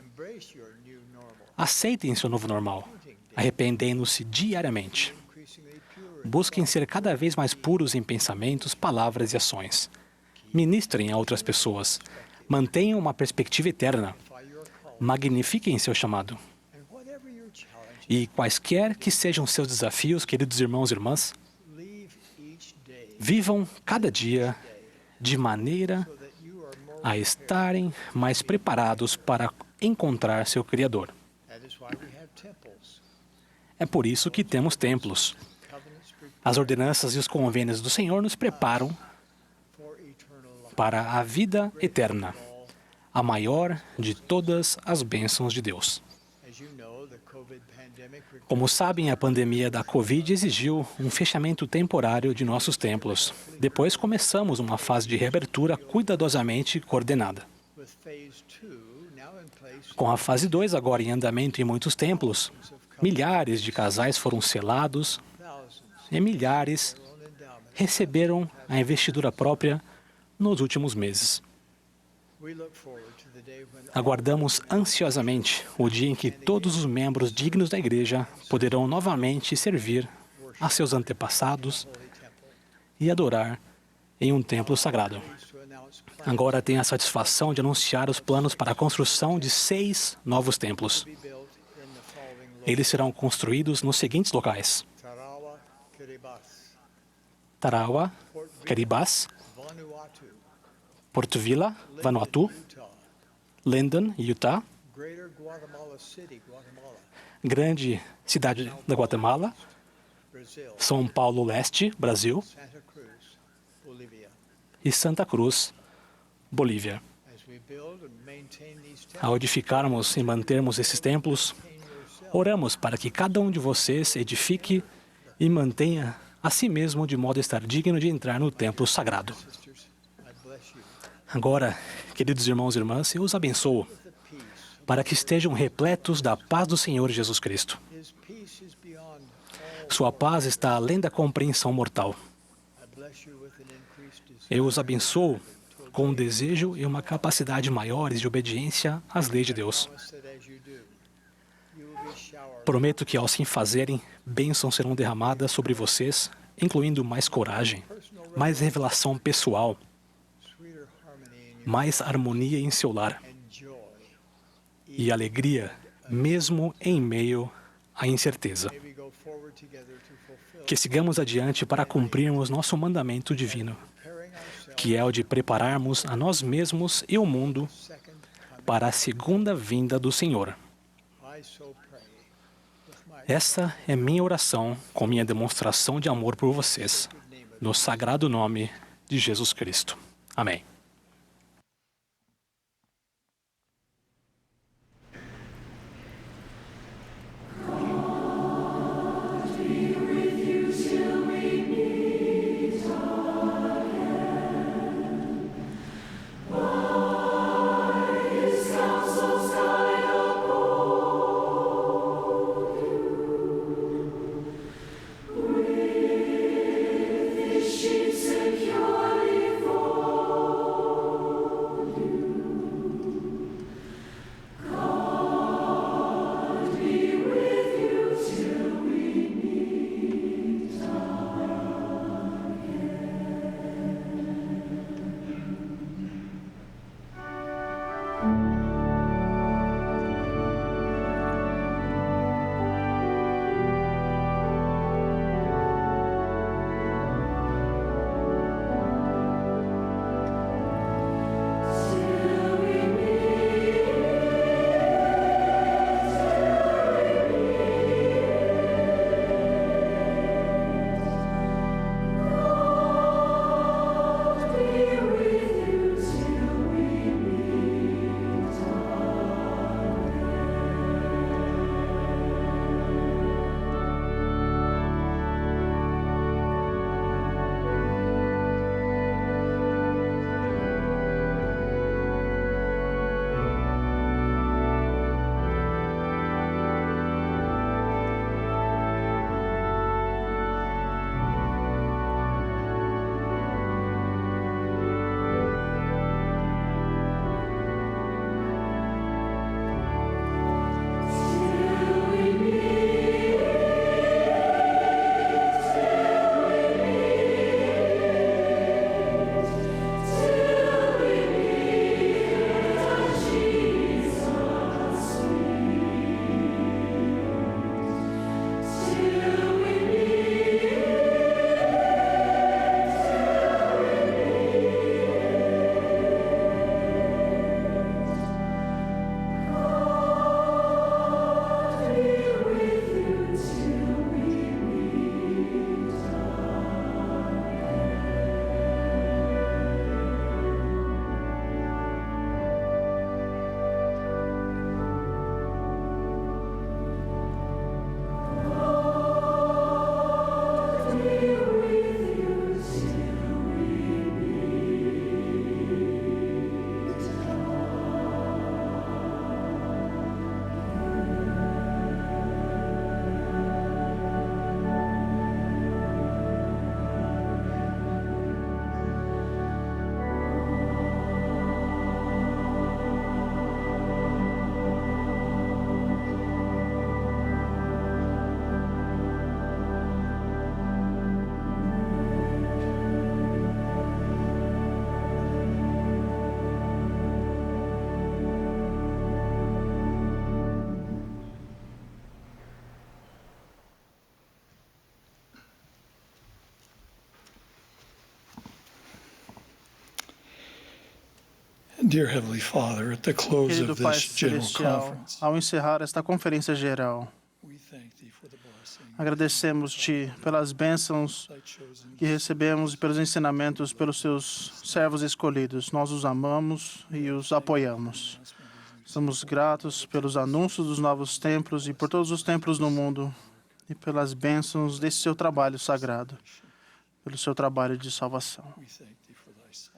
[SPEAKER 6] Aceitem seu novo normal, arrependendo-se diariamente. Busquem ser cada vez mais puros em pensamentos, palavras e ações. Ministrem a outras pessoas. Mantenham uma perspectiva eterna. Magnifiquem seu chamado. E quaisquer que sejam seus desafios, queridos irmãos e irmãs, vivam cada dia de maneira a estarem mais preparados para encontrar seu Criador. É por isso que temos templos. As ordenanças e os convênios do Senhor nos preparam para a vida eterna, a maior de todas as bênçãos de Deus. Como sabem, a pandemia da Covid exigiu um fechamento temporário de nossos templos. Depois começamos uma fase de reabertura cuidadosamente coordenada. Com a fase 2 agora em andamento em muitos templos, milhares de casais foram selados e milhares receberam a investidura própria nos últimos meses. Aguardamos ansiosamente o dia em que todos os membros dignos da igreja poderão novamente servir a seus antepassados e adorar em um templo sagrado. Agora tenho a satisfação de anunciar os planos para a construção de 6 novos templos. Eles serão construídos nos seguintes locais: Tarawa, Kiribati, Porto Vila, Vanuatu, Linden, Utah,
[SPEAKER 11] Greater Guatemala City, Guatemala,
[SPEAKER 6] Grande Cidade da Guatemala,
[SPEAKER 11] Brazil,
[SPEAKER 6] São Paulo Leste, Brasil,
[SPEAKER 11] Santa Cruz, Bolivia.
[SPEAKER 6] e Santa Cruz, Bolívia.
[SPEAKER 11] As we build and maintain these
[SPEAKER 6] Ao edificarmos e mantermos esses templos, oramos para que cada um de vocês edifique e mantenha a si mesmo de modo a estar digno de entrar no templo sagrado.
[SPEAKER 11] sisters, I bless you.
[SPEAKER 6] Agora, queridos irmãos e irmãs, eu os abençoo para que estejam repletos da paz do Senhor Jesus Cristo.
[SPEAKER 11] His peace is beyond all.
[SPEAKER 6] Sua paz está além da compreensão mortal.
[SPEAKER 11] I bless you with an increased desire
[SPEAKER 6] Eu os abençoo com um desejo e uma capacidade maiores de obediência às leis de Deus.
[SPEAKER 11] promise that as you do, you will be showered
[SPEAKER 6] Prometo que, ao assim fazerem, bênçãos serão derramadas sobre vocês, incluindo mais coragem, mais revelação pessoal,
[SPEAKER 11] sweeter harmony in your
[SPEAKER 6] mais harmonia em seu lar
[SPEAKER 11] and joy.
[SPEAKER 6] e alegria, mesmo em meio à incerteza.
[SPEAKER 11] May we go forward together to fulfill
[SPEAKER 6] Que sigamos adiante para cumprirmos nosso mandamento divino,
[SPEAKER 11] preparing ourselves
[SPEAKER 6] que é o de prepararmos a nós mesmos e o mundo
[SPEAKER 11] second coming.
[SPEAKER 6] para a segunda vinda do Senhor.
[SPEAKER 11] I so pray with my
[SPEAKER 6] Essa é minha oração com minha demonstração de amor por vocês, no sagrado nome de Jesus Cristo. Amém.
[SPEAKER 12] Securely for Dear Heavenly Father, at the close
[SPEAKER 4] Querido
[SPEAKER 12] of
[SPEAKER 4] Pai
[SPEAKER 12] this general
[SPEAKER 4] Celestial,
[SPEAKER 12] conference,
[SPEAKER 4] ao encerrar esta conferência geral,
[SPEAKER 12] we thank Thee for the blessing
[SPEAKER 4] agradecemos-te pelas bênçãos
[SPEAKER 12] Thy chosen
[SPEAKER 4] que recebemos e pelos ensinamentos pelos seus servos escolhidos. Nós os amamos e os apoiamos. Somos gratos pelos anúncios dos novos templos e por todos os templos no mundo e pelas bênçãos desse seu trabalho sagrado, pelo seu trabalho de salvação.
[SPEAKER 12] We thank Thee for Thy Son.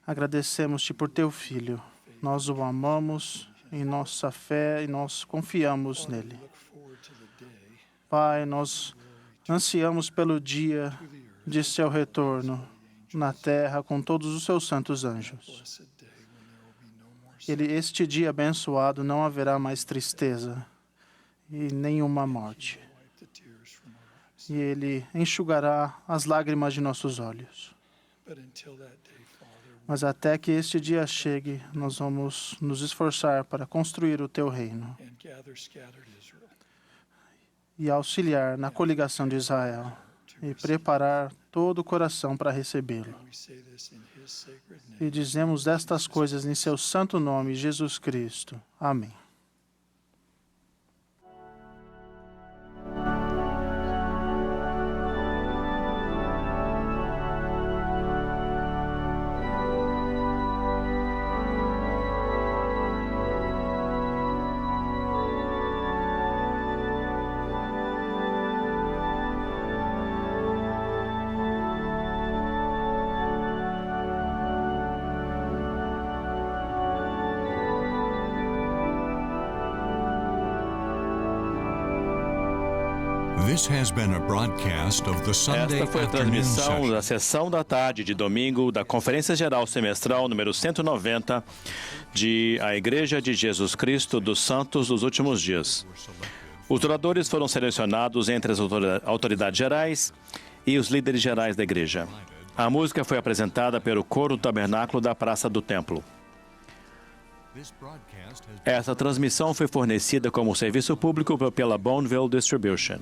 [SPEAKER 4] Agradecemos-te por teu Filho. Nós o amamos em nossa fé e nós confiamos nele.
[SPEAKER 12] Look forward to the day
[SPEAKER 4] Pai, nós ansiamos pelo dia de seu retorno na terra com todos os seus santos anjos.
[SPEAKER 12] blessed day when there will be no more
[SPEAKER 4] Este dia abençoado não haverá mais tristeza e nenhuma morte.
[SPEAKER 12] wipe the tears from our eyes.
[SPEAKER 4] E ele enxugará as lágrimas de nossos olhos.
[SPEAKER 12] But until that day, Father,
[SPEAKER 4] Mas até que este dia chegue, nós vamos nos esforçar para construir o teu reino
[SPEAKER 12] and gather scattered Israel
[SPEAKER 4] e auxiliar na coligação de Israel e preparar todo o coração para recebê-lo.
[SPEAKER 12] we say this in His sacred name.
[SPEAKER 4] E dizemos destas coisas em seu santo nome, Jesus Cristo. Amém.
[SPEAKER 1] This has been a broadcast of the Sunday
[SPEAKER 2] Esta foi a
[SPEAKER 1] afternoon
[SPEAKER 2] transmissão
[SPEAKER 1] session.
[SPEAKER 2] da sessão da tarde de domingo da Conferência Geral Semestral número 190 de A Igreja de Jesus Cristo dos Santos dos Últimos Dias. Os oradores foram selecionados entre as autoridades gerais e os líderes gerais da igreja. A música foi apresentada pelo coro do tabernáculo da Praça do Templo. Essa transmissão foi fornecida como serviço público pela Bonneville Distribution.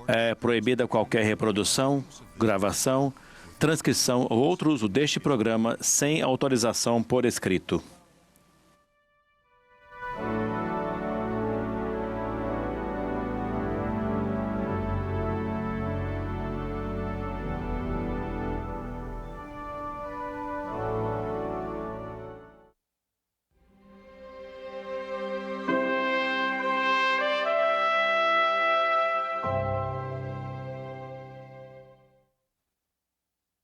[SPEAKER 2] É proibida qualquer reprodução, gravação, transcrição ou outro uso deste programa sem autorização por escrito.